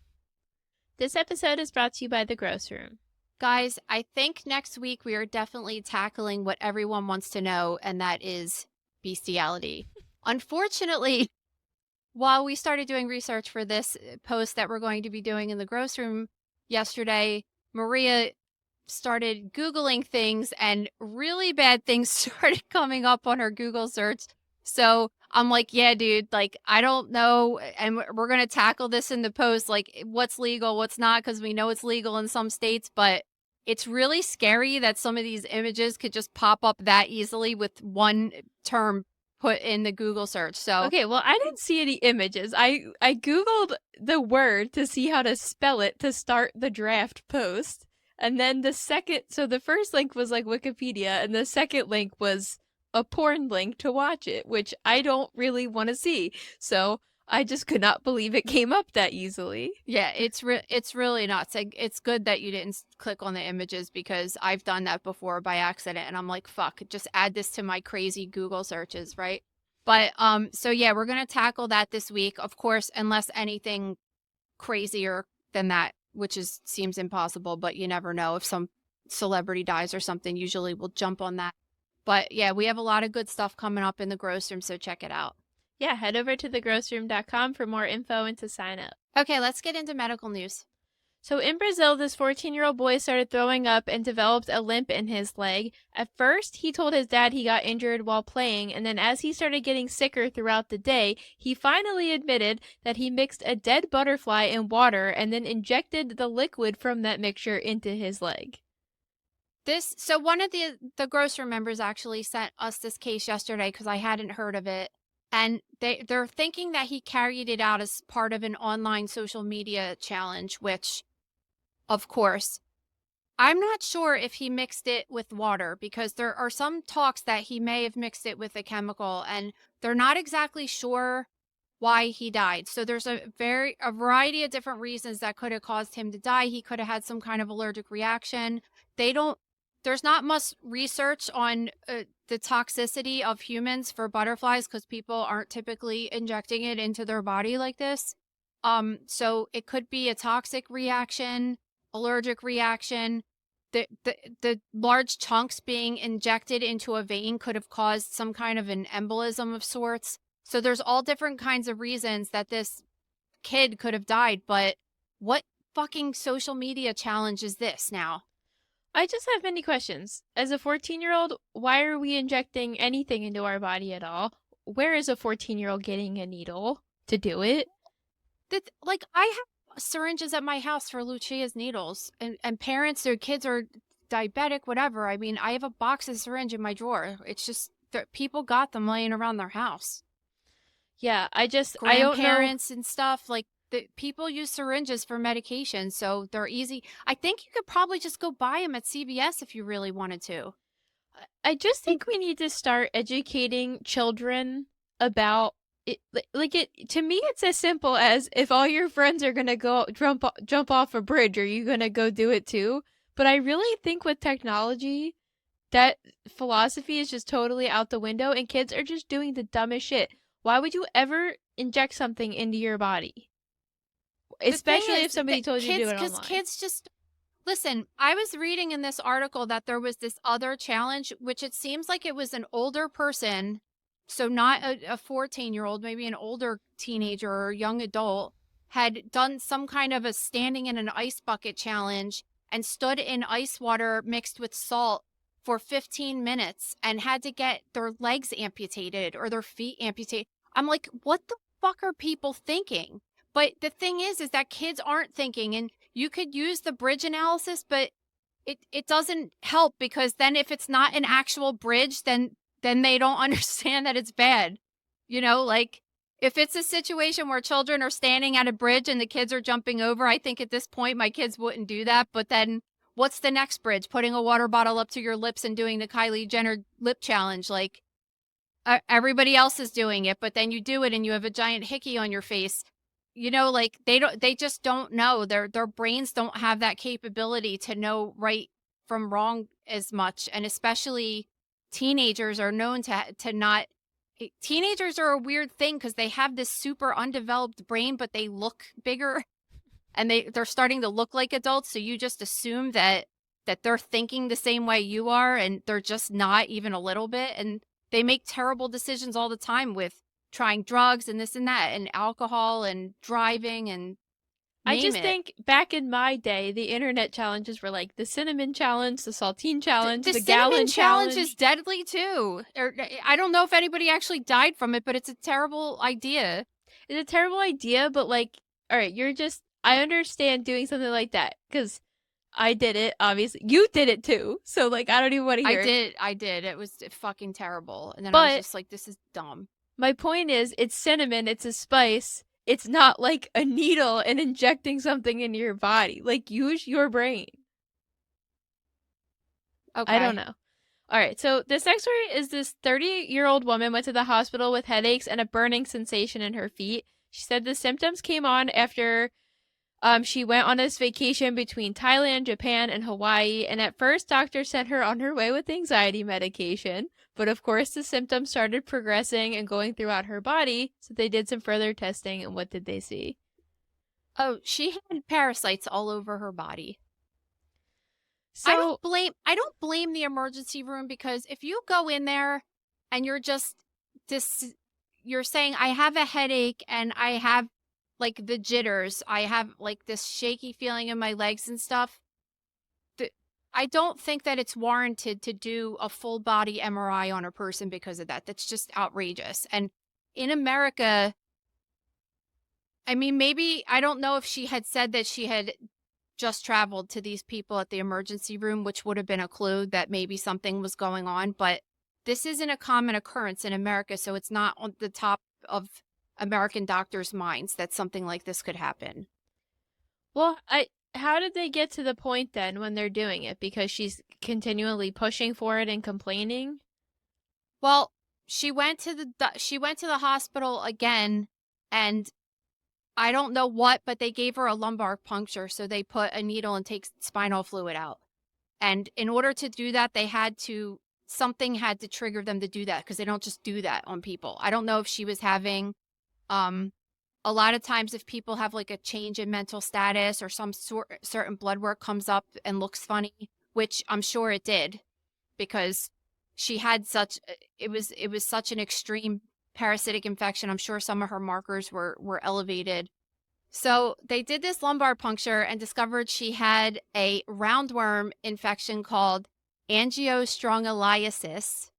This episode is brought to you by The Gross Room. Guys, I think next week we are definitely tackling what everyone wants to know, and that is bestiality. Unfortunately, while we started doing research for this post that we're going to be doing in The Gross Room yesterday, Maria started Googling things and really bad things started coming up on her Google search. So I'm like, yeah, dude, like, I don't know. And we're going to tackle this in the post, like what's legal, what's not, because we know it's legal in some states, but it's really scary that some of these images could just pop up that easily with one term put in the Google search. So okay, well, I didn't see any images. I Googled the word to see how to spell it to start the draft post. And then the first link was like Wikipedia, and the second link was a porn link to watch it, which I don't really want to see. So I just could not believe it came up that easily. Yeah, it's really nuts. It's good that you didn't click on the images, because I've done that before by accident, and I'm like, fuck, just add this to my crazy Google searches, right? But so yeah, we're gonna tackle that this week, of course, unless anything crazier than that, which seems impossible, but you never know. If some celebrity dies or something, usually we'll jump on that. But yeah, we have a lot of good stuff coming up in the Gross Room, so check it out. Yeah, head over to thegrossroom.com for more info and to sign up. Okay, let's get into medical news. So in Brazil, this 14-year-old boy started throwing up and developed a limp in his leg. At first, he told his dad he got injured while playing, and then as he started getting sicker throughout the day, he finally admitted that he mixed a dead butterfly in water and then injected the liquid from that mixture into his leg. So one of the Gross Room members actually sent us this case yesterday, because I hadn't heard of it. And they're thinking that he carried it out as part of an online social media challenge, which, of course, I'm not sure if he mixed it with water, because there are some talks that he may have mixed it with a chemical, and they're not exactly sure why he died. So there's a variety of different reasons that could have caused him to die. He could have had some kind of allergic reaction. There's not much research on the toxicity of humans for butterflies, because people aren't typically injecting it into their body like this. So it could be a toxic reaction, allergic reaction. The large chunks being injected into a vein could have caused some kind of an embolism of sorts. So there's all different kinds of reasons that this kid could have died. But what fucking social media challenge is this now? I just have many questions. As a 14-year-old, why are we injecting anything into our body at all? Where is a 14-year-old getting a needle to do it? I have syringes at my house for Lucia's needles, and parents, their kids are diabetic, whatever. I mean, I have a box of syringe in my drawer. It's just that people got them laying around their house. Yeah, I don't know. Grandparents and stuff, like, people use syringes for medication, so they're easy. I think you could probably just go buy them at CVS if you really wanted to. I just think we need to start educating children about it. To me, it's as simple as, if all your friends are gonna go jump off a bridge, are you gonna go do it too? But I really think with technology, that philosophy is just totally out the window, and kids are just doing the dumbest shit. Why would you ever inject something into your body? Especially if somebody told you to do it online. Because kids just... Listen, I was reading in this article that there was this other challenge, which it seems like it was an older person, so not a 14-year-old, maybe an older teenager or young adult, had done some kind of a standing in an ice bucket challenge and stood in ice water mixed with salt for 15 minutes and had to get their legs amputated or their feet amputated. I'm like, what the fuck are people thinking? But the thing is that kids aren't thinking, and you could use the bridge analysis, but it doesn't help, because then if it's not an actual bridge, then they don't understand that it's bad. You know, like if it's a situation where children are standing at a bridge and the kids are jumping over, I think at this point my kids wouldn't do that. But then what's the next bridge? Putting a water bottle up to your lips and doing the Kylie Jenner lip challenge. Like everybody else is doing it, but then you do it and you have a giant hickey on your face. You know, like they just don't know. Their brains don't have that capability to know right from wrong as much. And especially teenagers are known to not. Teenagers are a weird thing because they have this super undeveloped brain, but they look bigger and they're starting to look like adults. So you just assume that they're thinking the same way you are, and they're just not even a little bit. And they make terrible decisions all the time with trying drugs and this and that and alcohol and driving and I just think back in my day, the internet challenges were like the cinnamon challenge, the saltine challenge, the gallon challenge is deadly too. I don't know if anybody actually died from it, but it's a terrible idea. It's a terrible idea, but like, all right, I understand doing something like that because I did it, obviously. You did it too. So like, I don't even want to hear I did. It was fucking terrible. And then I was just like, this is dumb. My point is, it's cinnamon, it's a spice. It's not like a needle and injecting something into your body. Like, use your brain. Okay. I don't know. All right, so this next story is this 30-year-old woman went to the hospital with headaches and a burning sensation in her feet. She said the symptoms came on after she went on this vacation between Thailand, Japan, and Hawaii. And at first, doctors sent her on her way with anxiety medication. But of course, the symptoms started progressing and going throughout her body. So they did some further testing. And what did they see? Oh, she had parasites all over her body. So I don't blame the emergency room, because if you go in there and you're just you're saying, I have a headache and I have like the jitters, I have like this shaky feeling in my legs and stuff, I don't think that it's warranted to do a full body MRI on a person because of that. That's just outrageous. And in America, I mean, maybe, I don't know if she had said that she had just traveled to these people at the emergency room, which would have been a clue that maybe something was going on. But this isn't a common occurrence in America, so it's not on the top of American doctors' minds that something like this could happen. Well, how did they get to the point then when they're doing it? Because she's continually pushing for it and complaining? Well, she went to the hospital again, and I don't know what, but they gave her a lumbar puncture, so they put a needle and take spinal fluid out. And in order to do that, something had to trigger them to do that, because they don't just do that on people. I don't know if she was having a lot of times if people have like a change in mental status or some certain blood work comes up and looks funny, which I'm sure it did, because she had it was such an extreme parasitic infection. I'm sure some of her markers were elevated. So they did this lumbar puncture and discovered she had a roundworm infection called angiostrongyliosis,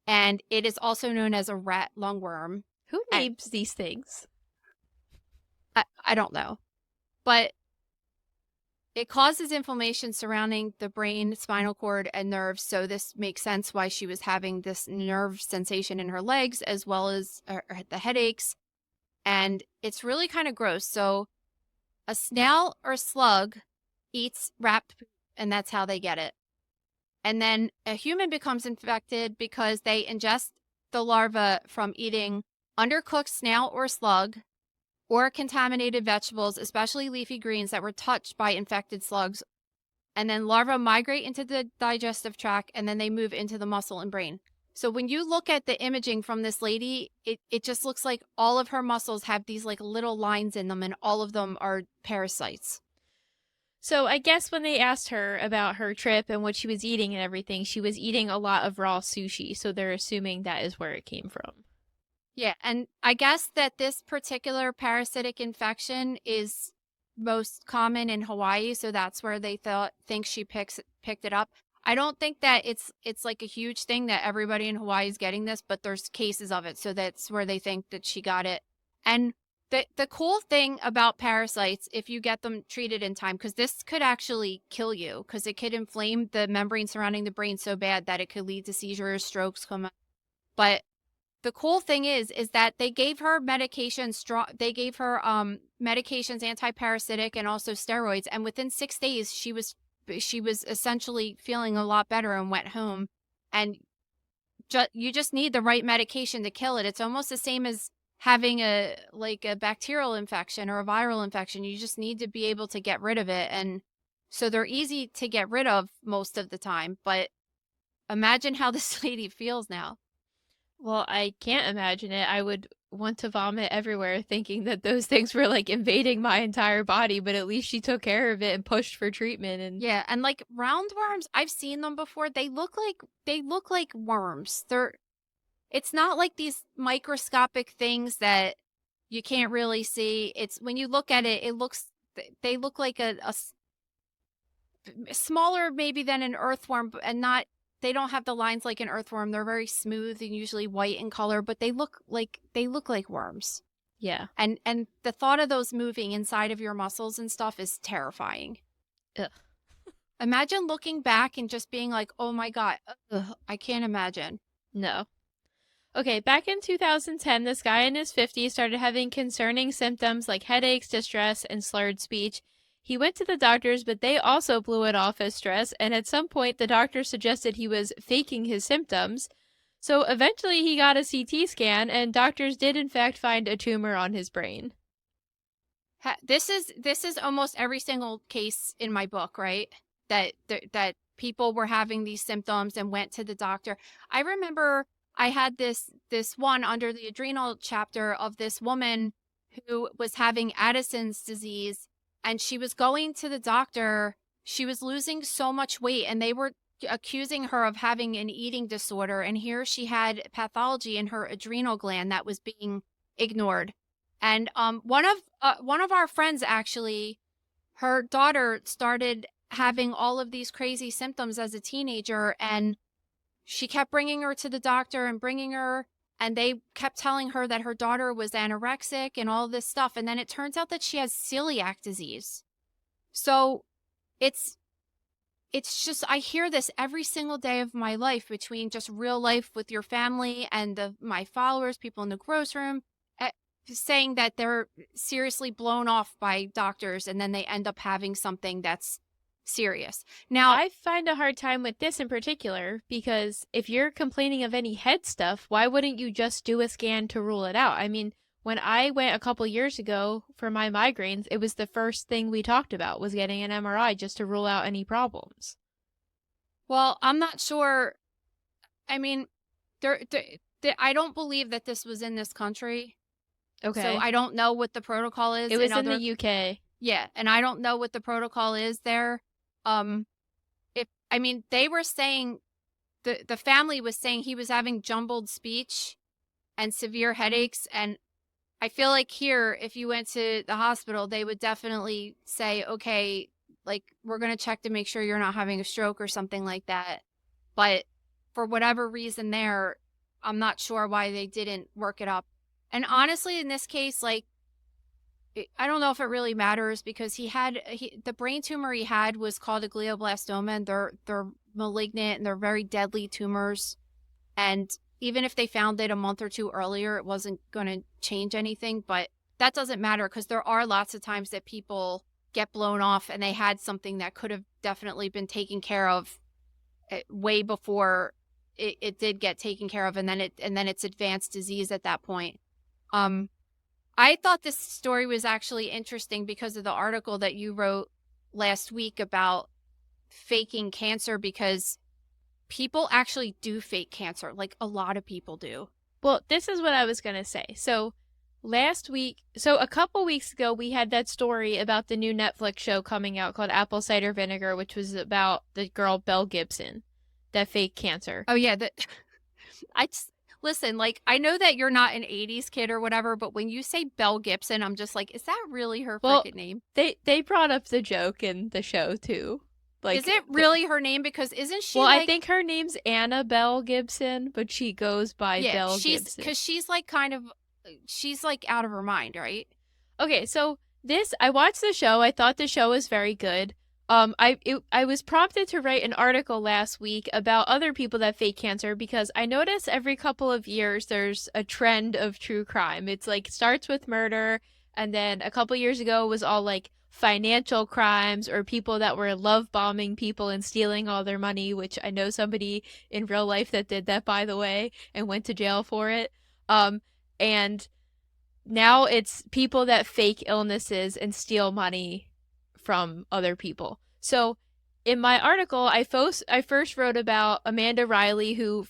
and it is also known as a rat lungworm. Who names these things? I don't know. But it causes inflammation surrounding the brain, spinal cord, and nerves. So this makes sense why she was having this nerve sensation in her legs, as well as the headaches. And it's really kind of gross. So a snail or slug eats rat poop, and that's how they get it. And then a human becomes infected because they ingest the larva from eating undercooked snail or slug, or contaminated vegetables, especially leafy greens that were touched by infected slugs. And then larvae migrate into the digestive tract, and then they move into the muscle and brain. So when you look at the imaging from this lady, it just looks like all of her muscles have these like little lines in them, and all of them are parasites. So I guess when they asked her about her trip and what she was eating and everything, she was eating a lot of raw sushi. So they're assuming that is where it came from. Yeah, and I guess that this particular parasitic infection is most common in Hawaii, so that's where they think she picked it up. I don't think that it's like a huge thing that everybody in Hawaii is getting this, but there's cases of it, so that's where they think that she got it. And the cool thing about parasites, if you get them treated in time, because this could actually kill you, because it could inflame the membrane surrounding the brain so bad that it could lead to seizures, strokes, coma. But the cool thing is that they gave her medications, they gave her medications, anti-parasitic and also steroids, and within 6 days she was essentially feeling a lot better and went home. And you just need the right medication to kill it. It's almost the same as having a bacterial infection or a viral infection. You just need to be able to get rid of it. And so they're easy to get rid of most of the time, but imagine how this lady feels now. Well, I can't imagine it. I would want to vomit everywhere thinking that those things were like invading my entire body, but at least she took care of it and pushed for treatment. And Yeah, and like roundworms, I've seen them before. They look like worms. It's not like these microscopic things that you can't really see. It's when you look at it, they look like smaller maybe than an earthworm, and not, they don't have the lines like an earthworm. They're very smooth and usually white in color, but they look like worms. yeah. And the thought of those moving inside of your muscles and stuff is terrifying. Ugh. Imagine looking back and just being like, oh my God, I can't imagine. No. Okay, back in 2010, this guy in his 50s started having concerning symptoms like headaches, distress, and slurred speech. He went to the doctors, but they also blew it off as stress, and at some point, the doctor suggested he was faking his symptoms. So eventually, he got a CT scan, and doctors did in fact find a tumor on his brain. This is almost every single case in my book, right? That people were having these symptoms and went to the doctor. I remember I had this one under the adrenal chapter of this woman who was having Addison's disease, and she was going to the doctor. She was losing so much weight, and they were accusing her of having an eating disorder. And here she had pathology in her adrenal gland that was being ignored. And one of our friends, actually, her daughter started having all of these crazy symptoms as a teenager, and she kept bringing her to the doctor and bringing her, and they kept telling her that her daughter was anorexic and all this stuff. And then it turns out that she has celiac disease. So it's just, I hear this every single day of my life, between just real life with your family and my followers, people in the grocery room, saying that they're seriously blown off by doctors, and then they end up having something that's serious. Now, I find a hard time with this in particular because if you're complaining of any head stuff, why wouldn't you just do a scan to rule it out? I mean, when I went a couple years ago for my migraines, it was the first thing we talked about was getting an MRI just to rule out any problems. well, I'm not sure. I mean, I don't believe that this was in this country. Okay. So I don't know what the protocol is. It was in the UK. Yeah, and I don't know what the protocol is there. They were saying, the family was saying he was having jumbled speech and severe headaches, and I feel like here, if you went to the hospital, they would definitely say, okay, like, we're going to check to make sure you're not having a stroke or something like that. But for whatever reason there, I'm not sure why they didn't work it up. And honestly, in this case, like, I don't know if it really matters, because the brain tumor he had was called a glioblastoma, and they're malignant and they're very deadly tumors. And even if they found it a month or two earlier, it wasn't going to change anything. But that doesn't matter, because there are lots of times that people get blown off and they had something that could have definitely been taken care of way before it did get taken care of, and then it's advanced disease at that point. I thought this story was actually interesting because of the article that you wrote last week about faking cancer, because people actually do fake cancer. Like, a lot of people do. Well, this is what I was going to say. So a couple weeks ago, we had that story about the new Netflix show coming out called Apple Cider Vinegar, which was about the girl Belle Gibson that faked cancer. Oh, yeah. Listen, like, I know that you're not an 80s kid or whatever, but when you say Belle Gibson, I'm just like, is that really her freaking name? They brought up the joke in the show, too. Like, is it really her name? Because isn't she I think her name's Annabelle Gibson, but she goes by Belle Gibson. Because she's like she's like out of her mind, right? Okay, so I watched the show. I thought the show was very good. I was prompted to write an article last week about other people that fake cancer because I notice every couple of years there's a trend of true crime. It's like starts with murder, and then a couple years ago it was all like financial crimes or people that were love bombing people and stealing all their money, which I know somebody in real life that did that, by the way, and went to jail for it. And now it's people that fake illnesses and steal money from other people. So in my article, I first wrote about Amanda Riley, who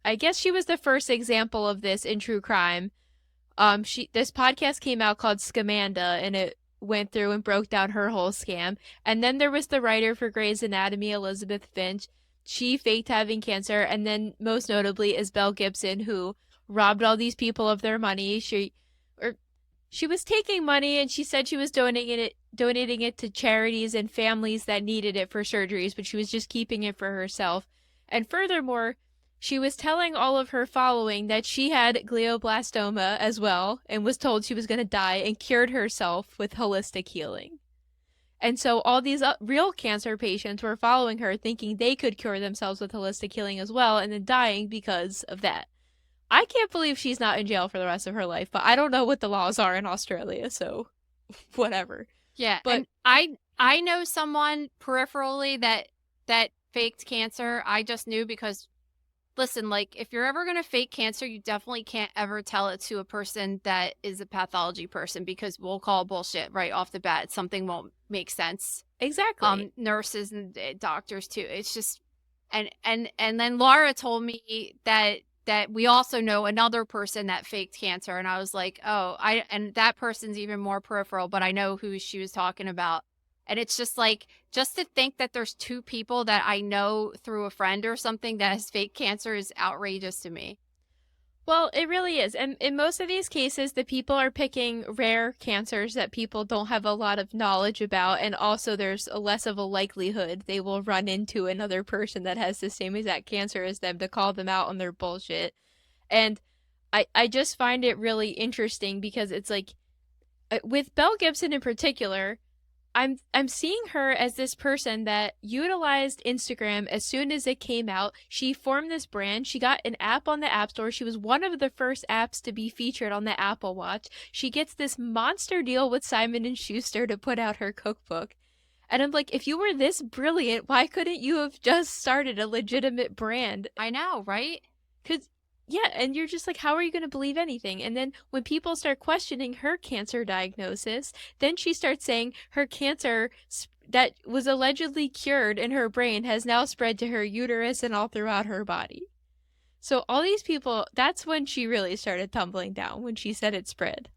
I guess she was the first example of this in true crime. This podcast came out called Scamanda, and it went through and broke down her whole scam. And then there was the writer for Grey's Anatomy, Elizabeth Finch. She faked having cancer, and then most notably is Belle Gibson, who robbed all these people of their money. She was taking money, and she said she was donating it to charities and families that needed it for surgeries, but she was just keeping it for herself. And furthermore, she was telling all of her following that she had glioblastoma as well and was told she was going to die and cured herself with holistic healing. And so all these real cancer patients were following her thinking they could cure themselves with holistic healing as well and then dying because of that. I can't believe she's not in jail for the rest of her life, but I don't know what the laws are in Australia, so whatever. Yeah, but and I know someone peripherally that faked cancer. I just knew because, listen, like, if you're ever going to fake cancer, you definitely can't ever tell it to a person that is a pathology person because we'll call bullshit right off the bat. Something won't make sense. Exactly. Nurses and doctors too. It's just, and then Laura told me that we also know another person that faked cancer. And I was like, oh, and that person's even more peripheral, but I know who she was talking about. And it's just like, just to think that there's two people that I know through a friend or something that has fake cancer is outrageous to me. Well, it really is. And in most of these cases, the people are picking rare cancers that people don't have a lot of knowledge about. And also there's less of a likelihood they will run into another person that has the same exact cancer as them to call them out on their bullshit. And I just find it really interesting because it's like, with Belle Gibson in particular, I'm seeing her as this person that utilized Instagram as soon as it came out. She formed this brand. She got an app on the App Store. She was one of the first apps to be featured on the Apple Watch. She gets this monster deal with Simon & Schuster to put out her cookbook. And I'm like, if you were this brilliant, why couldn't you have just started a legitimate brand? I know, right? Because yeah, and you're just like, how are you going to believe anything? And then when people start questioning her cancer diagnosis, then she starts saying her cancer that was allegedly cured in her brain has now spread to her uterus and all throughout her body. So all these people, that's when she really started tumbling down, when she said it spread.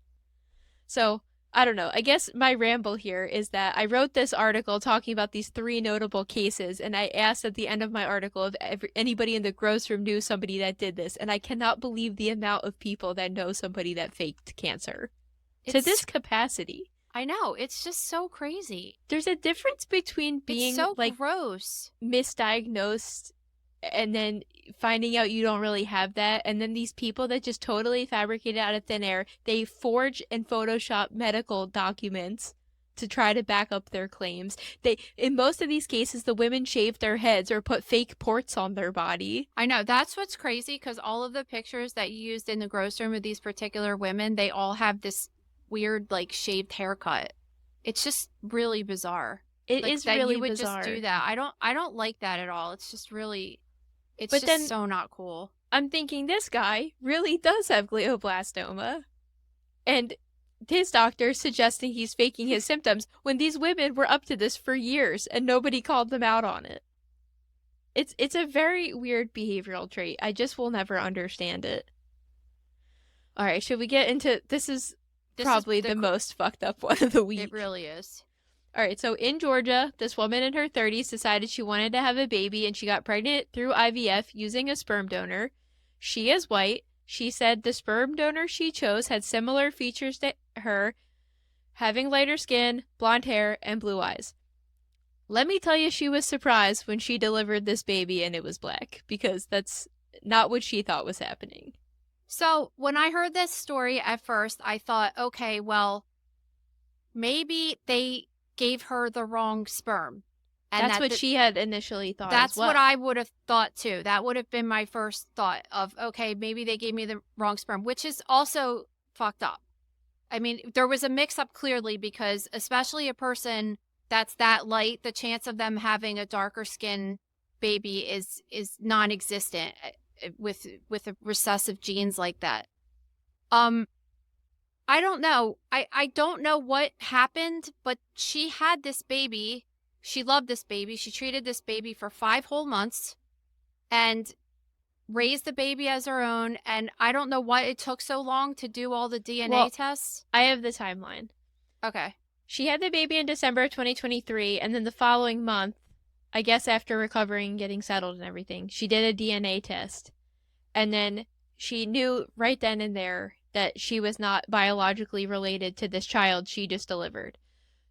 So I don't know. I guess my ramble here is that I wrote this article talking about these 3 notable cases, and I asked at the end of my article if anybody in the gross room knew somebody that did this, and I cannot believe the amount of people that know somebody that faked cancer to this capacity. I know. It's just so crazy. There's a difference between being so like gross, misdiagnosed and then finding out you don't really have that, and then these people that just totally fabricate it out of thin air. They forge and Photoshop medical documents to try to back up their claims. In most of these cases, the women shave their heads or put fake ports on their body. I know. That's what's crazy, because all of the pictures that you used in the gross room of these particular women, they all have this weird, like, shaved haircut. It's just really bizarre. It is really you would bizarre. just do that. I don't like that at all. It's just really... It's but just then, so not cool. I'm thinking this guy really does have glioblastoma. And his doctor's suggesting he's faking his symptoms when these women were up to this for years and nobody called them out on it. It's a very weird behavioral trait. I just will never understand it. All right, should we get into this? Is probably the most fucked up one of the week. It really is. All right, so in Georgia, this woman in her 30s decided she wanted to have a baby, and she got pregnant through IVF using a sperm donor. She is white. She said the sperm donor she chose had similar features to her, having lighter skin, blonde hair, and blue eyes. Let me tell you, she was surprised when she delivered this baby and it was black, because that's not what she thought was happening. So when I heard this story at first, I thought, okay, well, maybe they gave her the wrong sperm. And that's what she had initially thought. That's as well. what I would have thought too. That would have been my first thought of, okay, maybe they gave me the wrong sperm, which is also fucked up. I mean, there was a mix-up clearly, because especially a person that's that light, the chance of them having a darker skin baby is non-existent with a recessive genes like that. I don't know. I don't know what happened, but she had this baby. She loved this baby. She treated this baby for 5 whole months and raised the baby as her own. And I don't know why it took so long to do all the DNA tests. I have the timeline. Okay. She had the baby in December of 2023, and then the following month, I guess after recovering, getting settled and everything, she did a DNA test. And then she knew right then and there that she was not biologically related to this child she just delivered.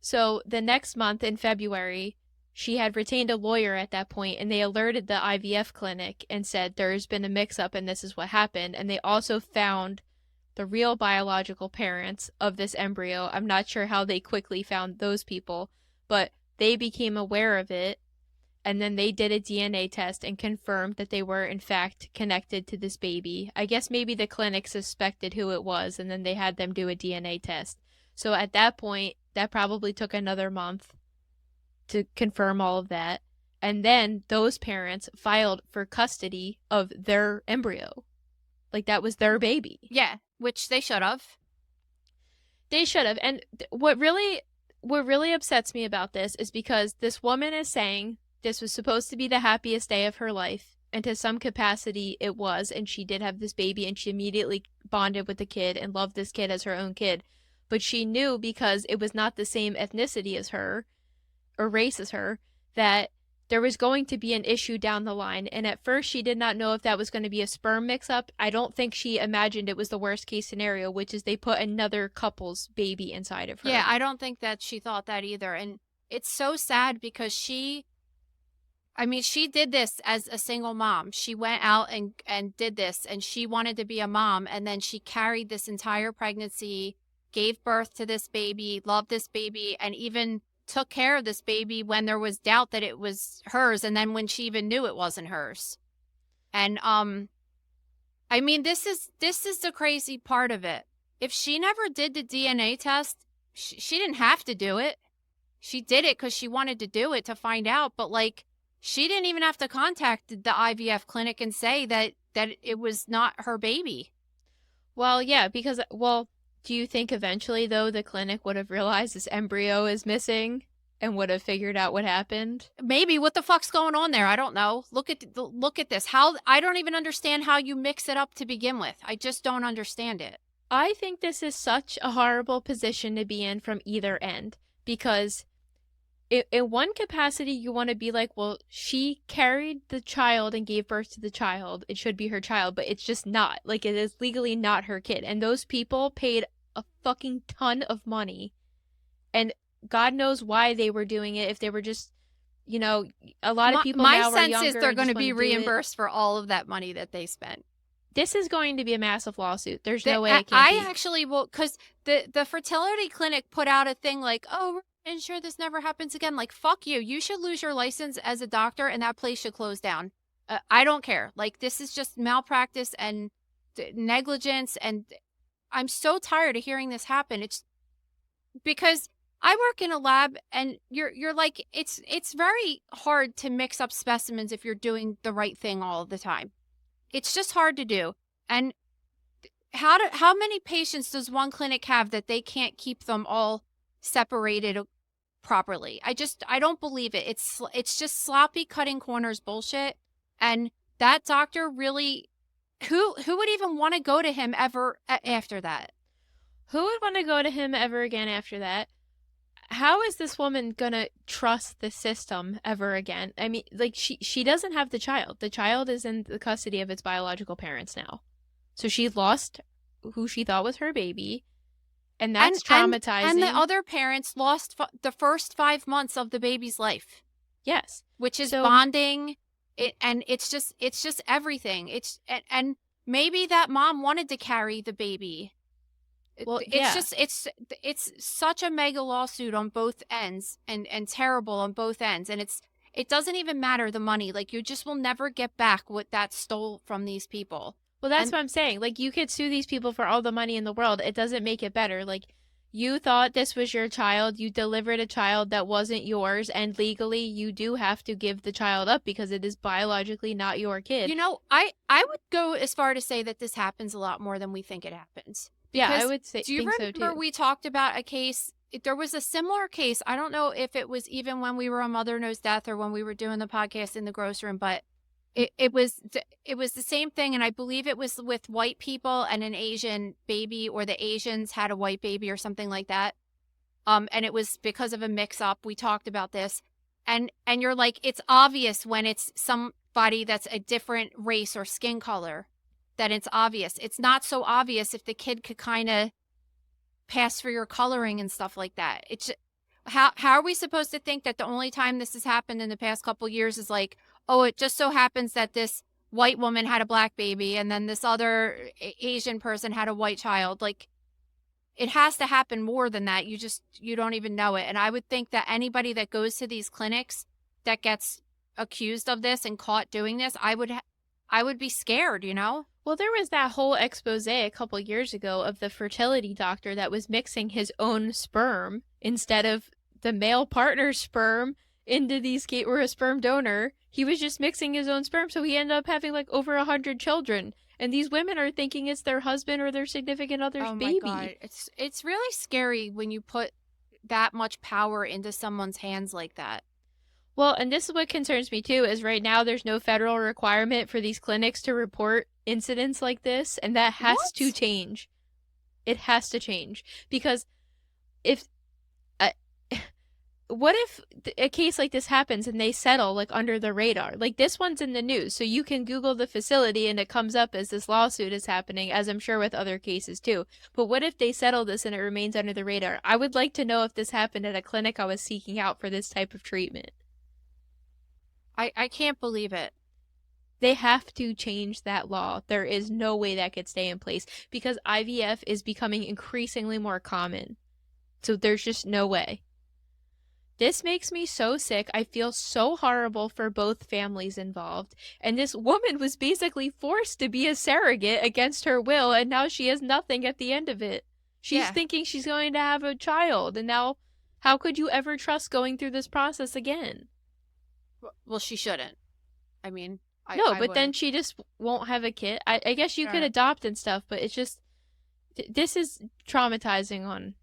So the next month in February, she had retained a lawyer at that point, and they alerted the IVF clinic and said there's been a mix-up and this is what happened. And they also found the real biological parents of this embryo. I'm not sure how they quickly found those people, but they became aware of it. And then they did a DNA test and confirmed that they were, in fact, connected to this baby. I guess maybe the clinic suspected who it was, and then they had them do a DNA test. So at that point, that probably took another month to confirm all of that. And then those parents filed for custody of their embryo. Like, that was their baby. Yeah, which they should have. They should have. And what really upsets me about this is because this woman is saying this was supposed to be the happiest day of her life, and to some capacity it was, and she did have this baby, and she immediately bonded with the kid and loved this kid as her own kid. But she knew, because it was not the same ethnicity as her, or race as her, that there was going to be an issue down the line. And at first she did not know if that was going to be a sperm mix-up. I don't think she imagined it was the worst case scenario, which is they put another couple's baby inside of her. Yeah, I don't think that she thought that either. And it's so sad because she did this as a single mom. She went out and did this, and she wanted to be a mom. And then she carried this entire pregnancy, gave birth to this baby, loved this baby, and even took care of this baby when there was doubt that it was hers, and then when she even knew it wasn't hers. And I mean, this is the crazy part of it. If she never did the DNA test, she didn't have to do it. She did it because she wanted to do it to find out, but like, she didn't even have to contact the IVF clinic and say that it was not her baby. Well, yeah, because, do you think eventually, though, the clinic would have realized this embryo is missing and would have figured out what happened? Maybe. What the fuck's going on there? I don't know. Look at this. I don't even understand how you mix it up to begin with. I just don't understand it. I think this is such a horrible position to be in from either end, because in one capacity, you want to be like, well, she carried the child and gave birth to the child. It should be her child, but it's just not. Like, it is legally not her kid. And those people paid a fucking ton of money. And God knows why they were doing it. If they were just, a lot of people now are younger. My sense is they're going to be reimbursed for all of that money that they spent. This is going to be a massive lawsuit. There's no way it can't be. I actually will, because the fertility clinic put out a thing like, oh, ensure this never happens again. Like, fuck you. You should lose your license as a doctor, and that place should close down. I don't care. Like, this is just malpractice and negligence, and I'm so tired of hearing this happen. It's because I work in a lab, and you're like, it's very hard to mix up specimens if you're doing the right thing all the time. It's just hard to do. And how many patients does one clinic have that they can't keep them all separated properly. I don't believe it. It's just sloppy cutting corners bullshit. And that doctor really, who would even want to go to him ever after that? Who would want to go to him ever again after that? How is this woman gonna trust the system ever again? I mean, like, she doesn't have the child. The child is in the custody of its biological parents now. So she lost who she thought was her baby, and that's traumatizing. And the other parents lost the first 5 months of the baby's life. Yes. Which is bonding, and it's just everything. And maybe that mom wanted to carry the baby. Well, it's such a mega lawsuit on both ends, and terrible on both ends, and it doesn't even matter the money. Like, you just will never get back what that stole from these people. Well, that's what I'm saying. Like, you could sue these people for all the money in the world. It doesn't make it better. Like, you thought this was your child. You delivered a child that wasn't yours, and legally you do have to give the child up because it is biologically not your kid. You know, I would go as far to say that this happens a lot more than we think it happens. Yeah, I would say. Do you remember we talked about a case? There was a similar case. I don't know if it was even when we were on Mother Knows Death or when we were doing the podcast in the gross room, but it was the same thing, and I believe it was with white people and an Asian baby, or the Asians had a white baby or something like that. And it was because of a mix-up. We talked about this, and you're like, it's obvious when it's somebody that's a different race or skin color that it's obvious. It's not so obvious if the kid could kind of pass for your coloring and stuff like that. It's how are we supposed to think that the only time this has happened in the past couple years is like, oh, it just so happens that this white woman had a black baby and then this other Asian person had a white child? Like, it has to happen more than that. You don't even know it. And I would think that anybody that goes to these clinics that gets accused of this and caught doing this, I would be scared, you know? Well, there was that whole expose a couple years ago of the fertility doctor that was mixing his own sperm instead of the male partner's sperm into these or a sperm donor. He was just mixing his own sperm, so he ended up having like over 100 children. And these women are thinking it's their husband or their significant other's baby. Oh my God. It's really scary when you put that much power into someone's hands like that. Well, and this is what concerns me too, is right now there's no federal requirement for these clinics to report incidents like this, and that has to change. It has to change, because what if a case like this happens and they settle like under the radar? Like, this one's in the news, so you can Google the facility and it comes up as this lawsuit is happening, as I'm sure with other cases too. But what if they settle this and it remains under the radar? I would like to know if this happened at a clinic I was seeking out for this type of treatment. I can't believe it. They have to change that law. There is no way that could stay in place, because IVF is becoming increasingly more common. So there's just no way. This makes me so sick. I feel so horrible for both families involved. And this woman was basically forced to be a surrogate against her will, and now she has nothing at the end of it. She's thinking she's going to have a child, and now how could you ever trust going through this process again? Well, she shouldn't. I mean, but then she just won't have a kid. I guess you could adopt and stuff, but it's just, this is traumatizing on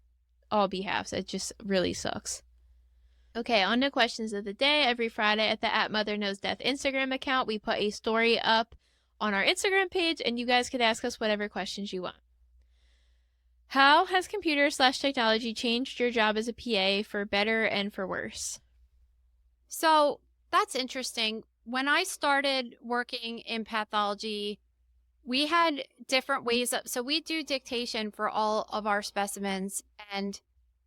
all behalves. It just really sucks. Okay, on to questions of the day. Every Friday at the @MotherKnowsDeath Instagram account, we put a story up on our Instagram page, and you guys could ask us whatever questions you want. How has computer/technology changed your job as a PA for better and for worse? So that's interesting. When I started working in pathology, we had different ways so we do dictation for all of our specimens. And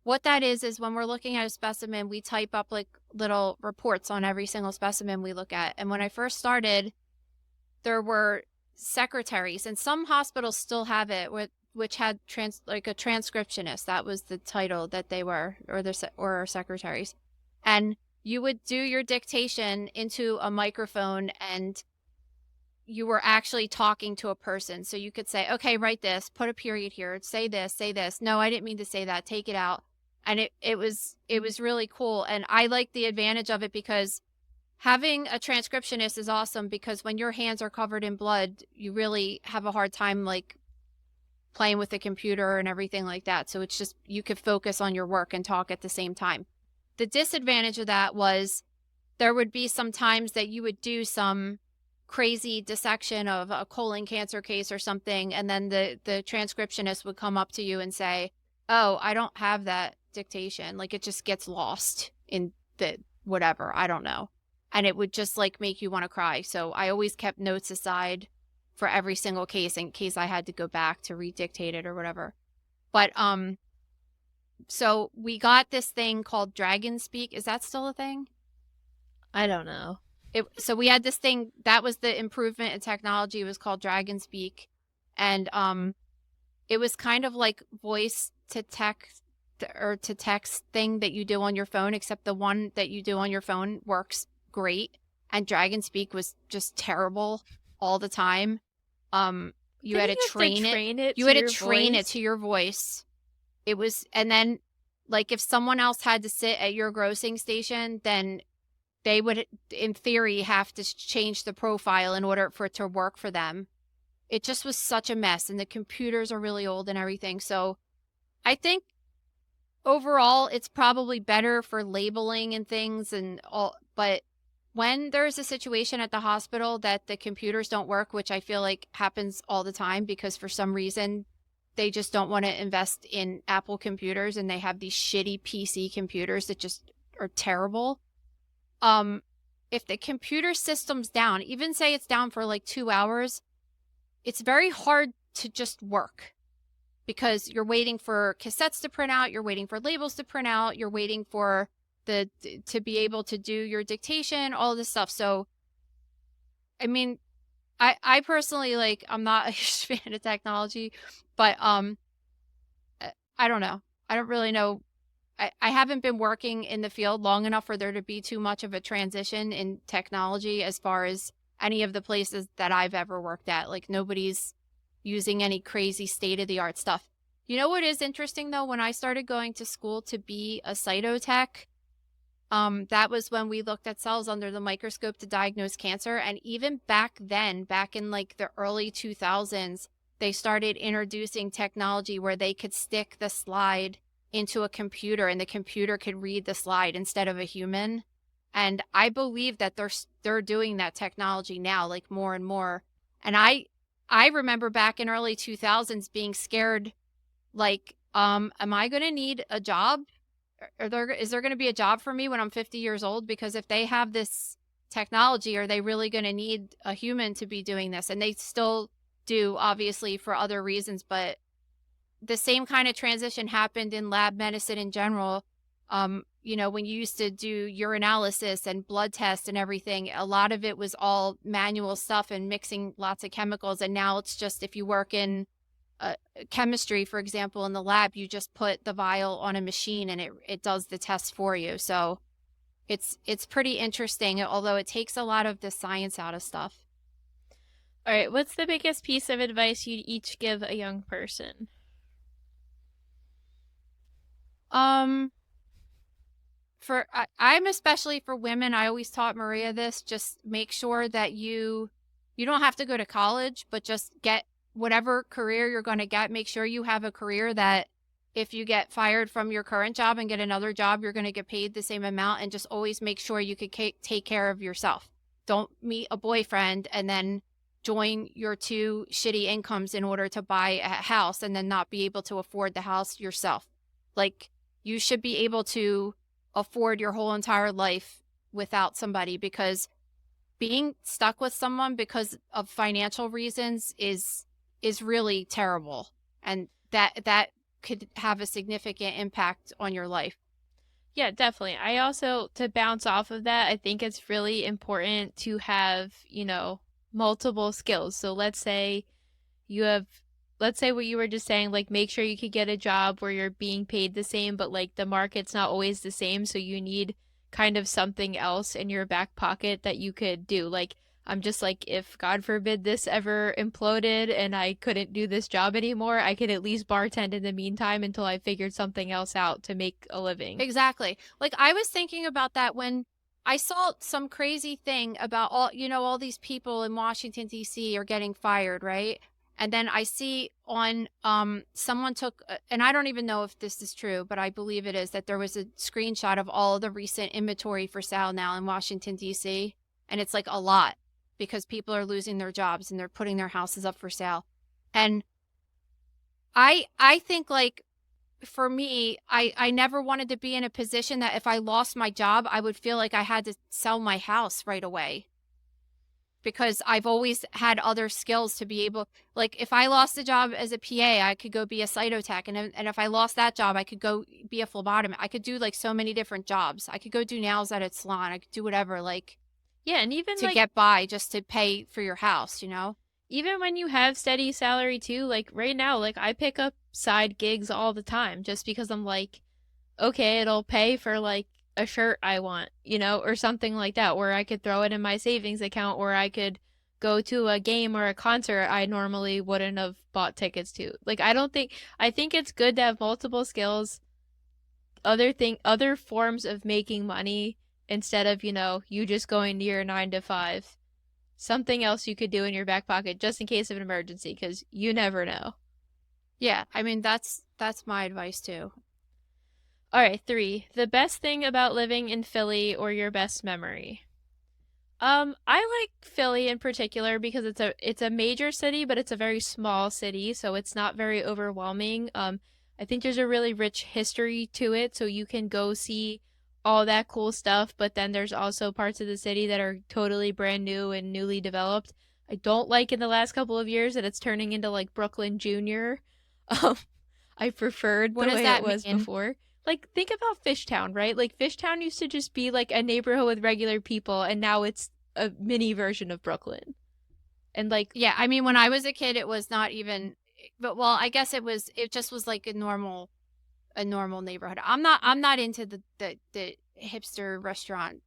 what that is when we're looking at a specimen, we type up like little reports on every single specimen we look at. And when I first started, there were secretaries, and some hospitals still have it, which had like a transcriptionist. That was the title that they were, or secretaries. And you would do your dictation into a microphone, and you were actually talking to a person. So you could say, okay, write this, put a period here, say this, say this. No, I didn't mean to say that. Take it out. And it was really cool. And I like the advantage of it, because having a transcriptionist is awesome, because when your hands are covered in blood, you really have a hard time like playing with the computer and everything like that. So it's just, you could focus on your work and talk at the same time. the disadvantage of that was there would be some times that you would do some crazy dissection of a colon cancer case or something, and then the transcriptionist would come up to you and say, oh, I don't have that dictation. Like, it just gets lost in the whatever, I don't know. And it would just like make you want to cry. So I always kept notes aside for every single case in case I had to go back to redictate it or whatever. But so we got this thing called Dragon Speak. Is that still a thing? I don't know. So we had this thing that was the improvement in technology. It was called Dragon Speak, and it was kind of like voice to text or to text thing that you do on your phone, except the one that you do on your phone works great, and Dragon Speak was just terrible all the time. You had to train it. You had to train it to your voice. It was, and then like if someone else had to sit at your grossing station, then they would, in theory, have to change the profile in order for it to work for them. It just was such a mess, and the computers are really old and everything. So I think overall it's probably better for labeling and things and all, but when there's a situation at the hospital that the computers don't work, which I feel like happens all the time because for some reason they just don't want to invest in Apple computers and they have these shitty PC computers that just are terrible. If the computer system's down, even say it's down for like 2 hours, it's very hard to just work because you're waiting for cassettes to print out, you're waiting for labels to print out, you're waiting for to be able to do your dictation, all this stuff. So, I mean, I personally, like, I'm not a huge fan of technology, but I don't know. I don't really know. I haven't been working in the field long enough for there to be too much of a transition in technology as far as any of the places that I've ever worked at. Like, nobody's using any crazy state-of-the-art stuff. You know what is interesting, though? When I started going to school to be a cytotech, that was when we looked at cells under the microscope to diagnose cancer. And even back then, back in like the early 2000s, they started introducing technology where they could stick the slide into a computer and the computer could read the slide instead of a human. And I believe that they're doing that technology now, like more and more. And I remember back in early 2000s being scared, like, am I going to need a job? Is there going to be a job for me when I'm 50 years old? Because if they have this technology, are they really going to need a human to be doing this? And they still do, obviously, for other reasons, but the same kind of transition happened in lab medicine in general. You know, when you used to do urinalysis and blood tests and everything, a lot of it was all manual stuff and mixing lots of chemicals. And now it's just, if you work in chemistry, for example, in the lab, you just put the vial on a machine and it does the test for you. So it's pretty interesting, although it takes a lot of the science out of stuff. All right, what's the biggest piece of advice you'd each give a young person? I'm especially for women, I always taught Maria this, just make sure that you don't have to go to college, but just get whatever career you're going to get, make sure you have a career that if you get fired from your current job and get another job, you're going to get paid the same amount, and just always make sure you could take care of yourself. Don't meet a boyfriend and then join your two shitty incomes in order to buy a house and then not be able to afford the house yourself. Like, you should be able to afford your whole entire life without somebody, because being stuck with someone because of financial reasons is really terrible, and that could have a significant impact on your life. Yeah, definitely. I also, to bounce off of that, I think it's really important to have, multiple skills. So let's say what you were just saying, like, make sure you could get a job where you're being paid the same, but like the market's not always the same. So you need kind of something else in your back pocket that you could do. Like, I'm just like, if God forbid this ever imploded and I couldn't do this job anymore, I could at least bartend in the meantime until I figured something else out to make a living. Exactly. Like, I was thinking about that when I saw some crazy thing about all these people in Washington, D.C. are getting fired, right? And then I see on someone took, and I don't even know if this is true, but I believe it is, that there was a screenshot of all of the recent inventory for sale now in Washington, D.C. And it's like a lot because people are losing their jobs and they're putting their houses up for sale. And I think, like, for me, I never wanted to be in a position that if I lost my job, I would feel like I had to sell my house right away. Because I've always had other skills to be able, like, if I lost a job as a PA, I could go be a cytotech. And if I lost that job, I could go be a phlebotomist. I could do, like, so many different jobs. I could go do nails at a salon. I could do whatever, like, Yeah, and even to like get by, just to pay for your house, you know? even when you have steady salary too, like right now, like I pick up side gigs all the time just because I'm like, okay, it'll pay for like a shirt I want, or something like that, where I could throw it in my savings account, or I could go to a game or a concert I normally wouldn't have bought tickets to. Like I think it's good to have multiple skills, other forms of making money instead of, you just going to your 9 to 5. Something else you could do in your back pocket just in case of an emergency, because you never know. Yeah, I mean, that's my advice too. All right, 3. The best thing about living in Philly, or your best memory. I like Philly in particular because it's a major city, but it's a very small city, so it's not very overwhelming. I think there's a really rich history to it, so you can go see all that cool stuff, but then there's also parts of the city that are totally brand new and newly developed. I don't like in the last couple of years that it's turning into like Brooklyn Junior. I preferred the way it was before. Like, think about Fishtown, right? Like, Fishtown used to just be like a neighborhood with regular people, and now it's a mini version of Brooklyn. And like, yeah, I mean, when I was a kid, it was not even, but well, I guess it just was like a normal neighborhood. I'm not into the hipster restaurant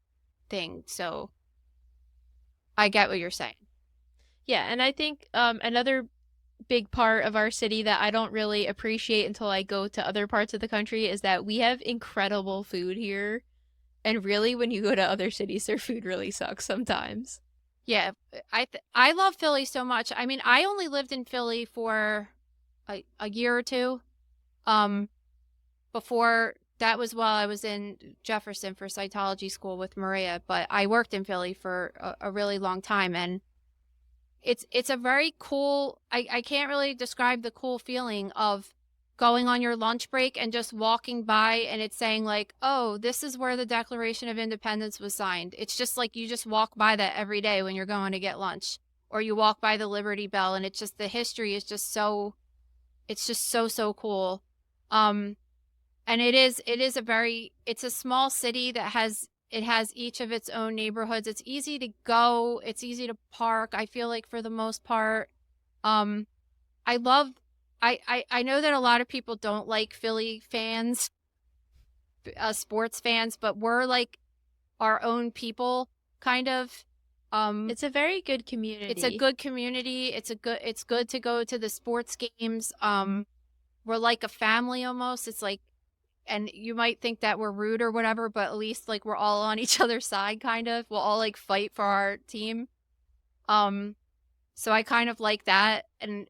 thing, so I get what you're saying. yeah, and I think another big part of our city that I don't really appreciate until I go to other parts of the country is that we have incredible food here. And really, when you go to other cities, their food really sucks sometimes. Yeah, I love Philly so much. I mean, I only lived in Philly for a year or two. Before that was while I was in Jefferson for cytology school with Maria, but I worked in Philly for a really long time, and it's a very cool, I can't really describe the cool feeling of going on your lunch break and just walking by and it's saying like, oh, this is where the Declaration of Independence was signed. It's just like you just walk by that every day when you're going to get lunch, or you walk by the Liberty Bell, and it's just, the history is just so, it's just so cool. And it's a small city that has each of its own neighborhoods. It's easy to go. It's easy to park, I feel like, for the most part. I know that a lot of people don't like Philly fans, sports fans, but we're like our own people, kind of. It's a very good community. It's a good community. It's good to go to the sports games. We're like a family almost. It's like, and you might think that we're rude or whatever, but at least like we're all on each other's side, kind of. We'll all like fight for our team. So I kind of like that. And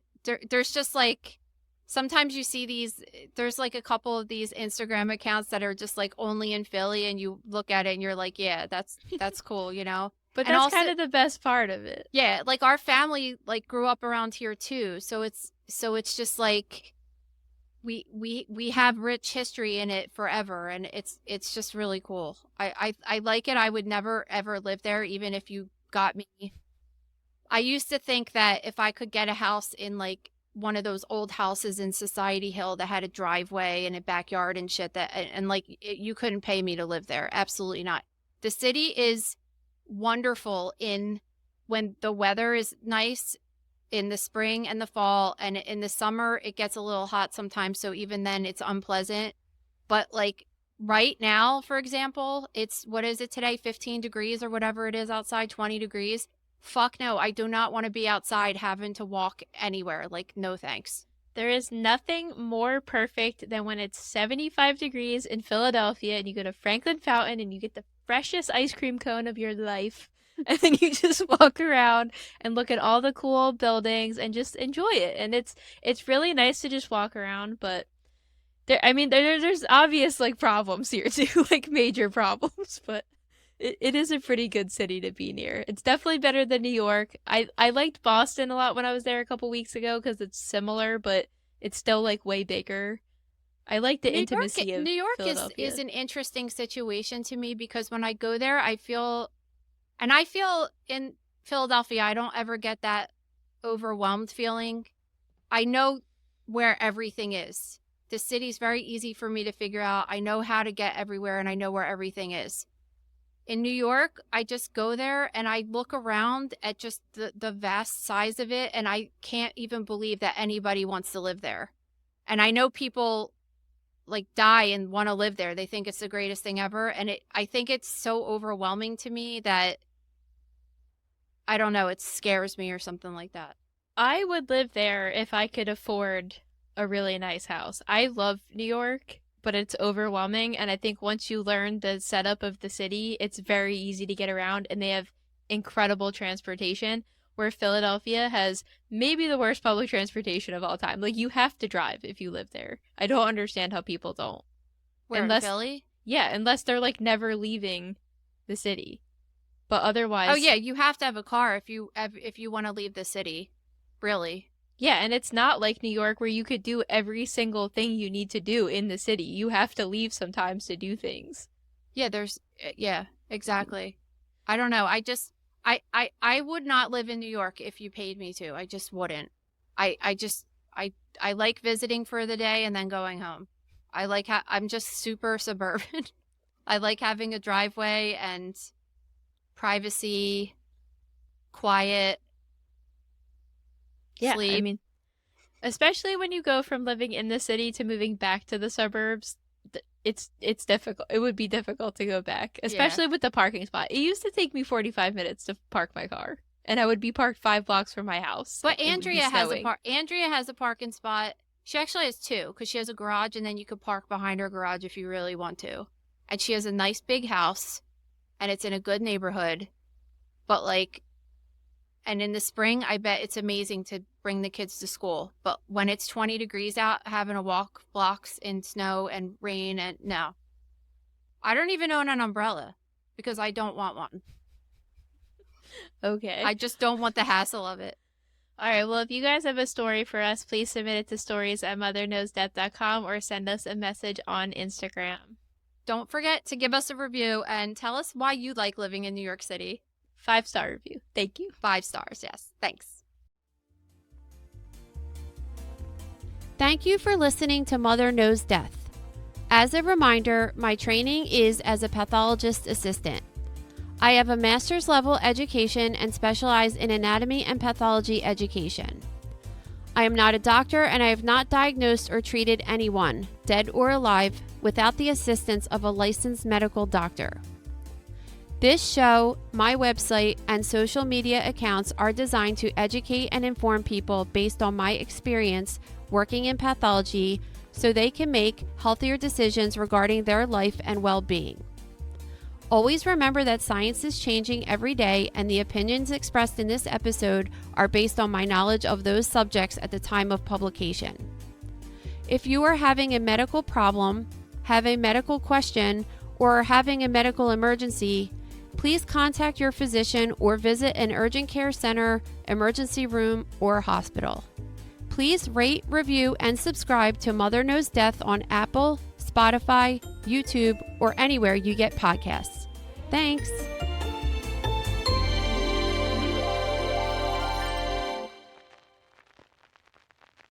there's just like, sometimes you see there's like a couple of these Instagram accounts that are just like only in Philly, and you look at it and you're like, yeah, that's cool, you know? But and that's also, kind of the best part of it. Yeah, like our family like grew up around here too. So it's just like, we have rich history in it forever, and it's just really cool. I like it. I would never ever live there, even if you got me. I used to think that if I could get a house in like one of those old houses in Society Hill that had a driveway and a backyard and shit, and like you couldn't pay me to live there. Absolutely not. The city is wonderful when the weather is nice in the spring and the fall, and in the summer it gets a little hot sometimes, so even then it's unpleasant. But like right now, for example, it's, what is it today, 15 degrees or whatever it is outside, 20 degrees. Fuck no, I do not want to be outside having to walk anywhere. Like, no thanks. There is nothing more perfect than when it's 75 degrees in Philadelphia and you go to Franklin Fountain and you get the freshest ice cream cone of your life. And then you just walk around and look at all the cool buildings and just enjoy it. And it's really nice to just walk around, but there's obvious like problems here too, like major problems, but it is a pretty good city to be near. It's definitely better than New York. I liked Boston a lot when I was there a couple weeks ago because it's similar, but it's still like way bigger. I like the intimacy of New York Philadelphia. is an interesting situation to me because when I go there, I feel in Philadelphia, I don't ever get that overwhelmed feeling. I know where everything is. The city's very easy for me to figure out. I know how to get everywhere and I know where everything is. In New York, I just go there and I look around at just the vast size of it and I can't even believe that anybody wants to live there. And I know people like die and want to live there. They think it's the greatest thing ever. And I think it's so overwhelming to me that I don't know, it scares me or something like that. I would live there if I could afford a really nice house. I love New York, but it's overwhelming. And I think once you learn the setup of the city, it's very easy to get around and they have incredible transportation, where Philadelphia has maybe the worst public transportation of all time. Like, you have to drive if you live there. I don't understand how people don't. Where, in Philly? Yeah, unless they're like never leaving the city. But otherwise... Oh yeah, you have to have a car if you want to leave the city. Really. Yeah, and it's not like New York where you could do every single thing you need to do in the city. You have to leave sometimes to do things. Yeah, yeah, exactly. I don't know. I would not live in New York if you paid me to. I just wouldn't. I like visiting for the day and then going home. I'm just super suburban. I like having a driveway and privacy, quiet, yeah, sleep. I mean, especially when you go from living in the city to moving back to the suburbs, it's difficult. It would be difficult to go back, especially with the parking spot. It used to take me 45 minutes to park my car, and I would be parked 5 blocks from my house. But Andrea has a parking spot. She actually has two because she has a garage, and then you could park behind her garage if you really want to. And she has a nice big house, and it's in a good neighborhood. But and in the spring, I bet it's amazing to bring the kids to school. But when it's 20 degrees out, having to walk blocks in snow and rain, and no. I don't even own an umbrella because I don't want one. Okay. I just don't want the hassle of it. All right. Well, if you guys have a story for us, please submit it to stories@motherknowsdeath.com or send us a message on Instagram. Don't forget to give us a review and tell us why you like living in New York City. 5-star review. Thank you. 5 stars, yes. Thanks. Thank you for listening to Mother Knows Death. As a reminder, my training is as a pathologist assistant. I have a master's level education and specialize in anatomy and pathology education. I am not a doctor and I have not diagnosed or treated anyone, dead or alive, without the assistance of a licensed medical doctor. This show, my website, and social media accounts are designed to educate and inform people based on my experience working in pathology so they can make healthier decisions regarding their life and well-being. Always remember that science is changing every day and the opinions expressed in this episode are based on my knowledge of those subjects at the time of publication. If you are having a medical problem, have a medical question, or are having a medical emergency, please contact your physician or visit an urgent care center, emergency room, or hospital. Please rate, review, and subscribe to Mother Knows Death on Apple, Spotify, YouTube, or anywhere you get podcasts. Thanks.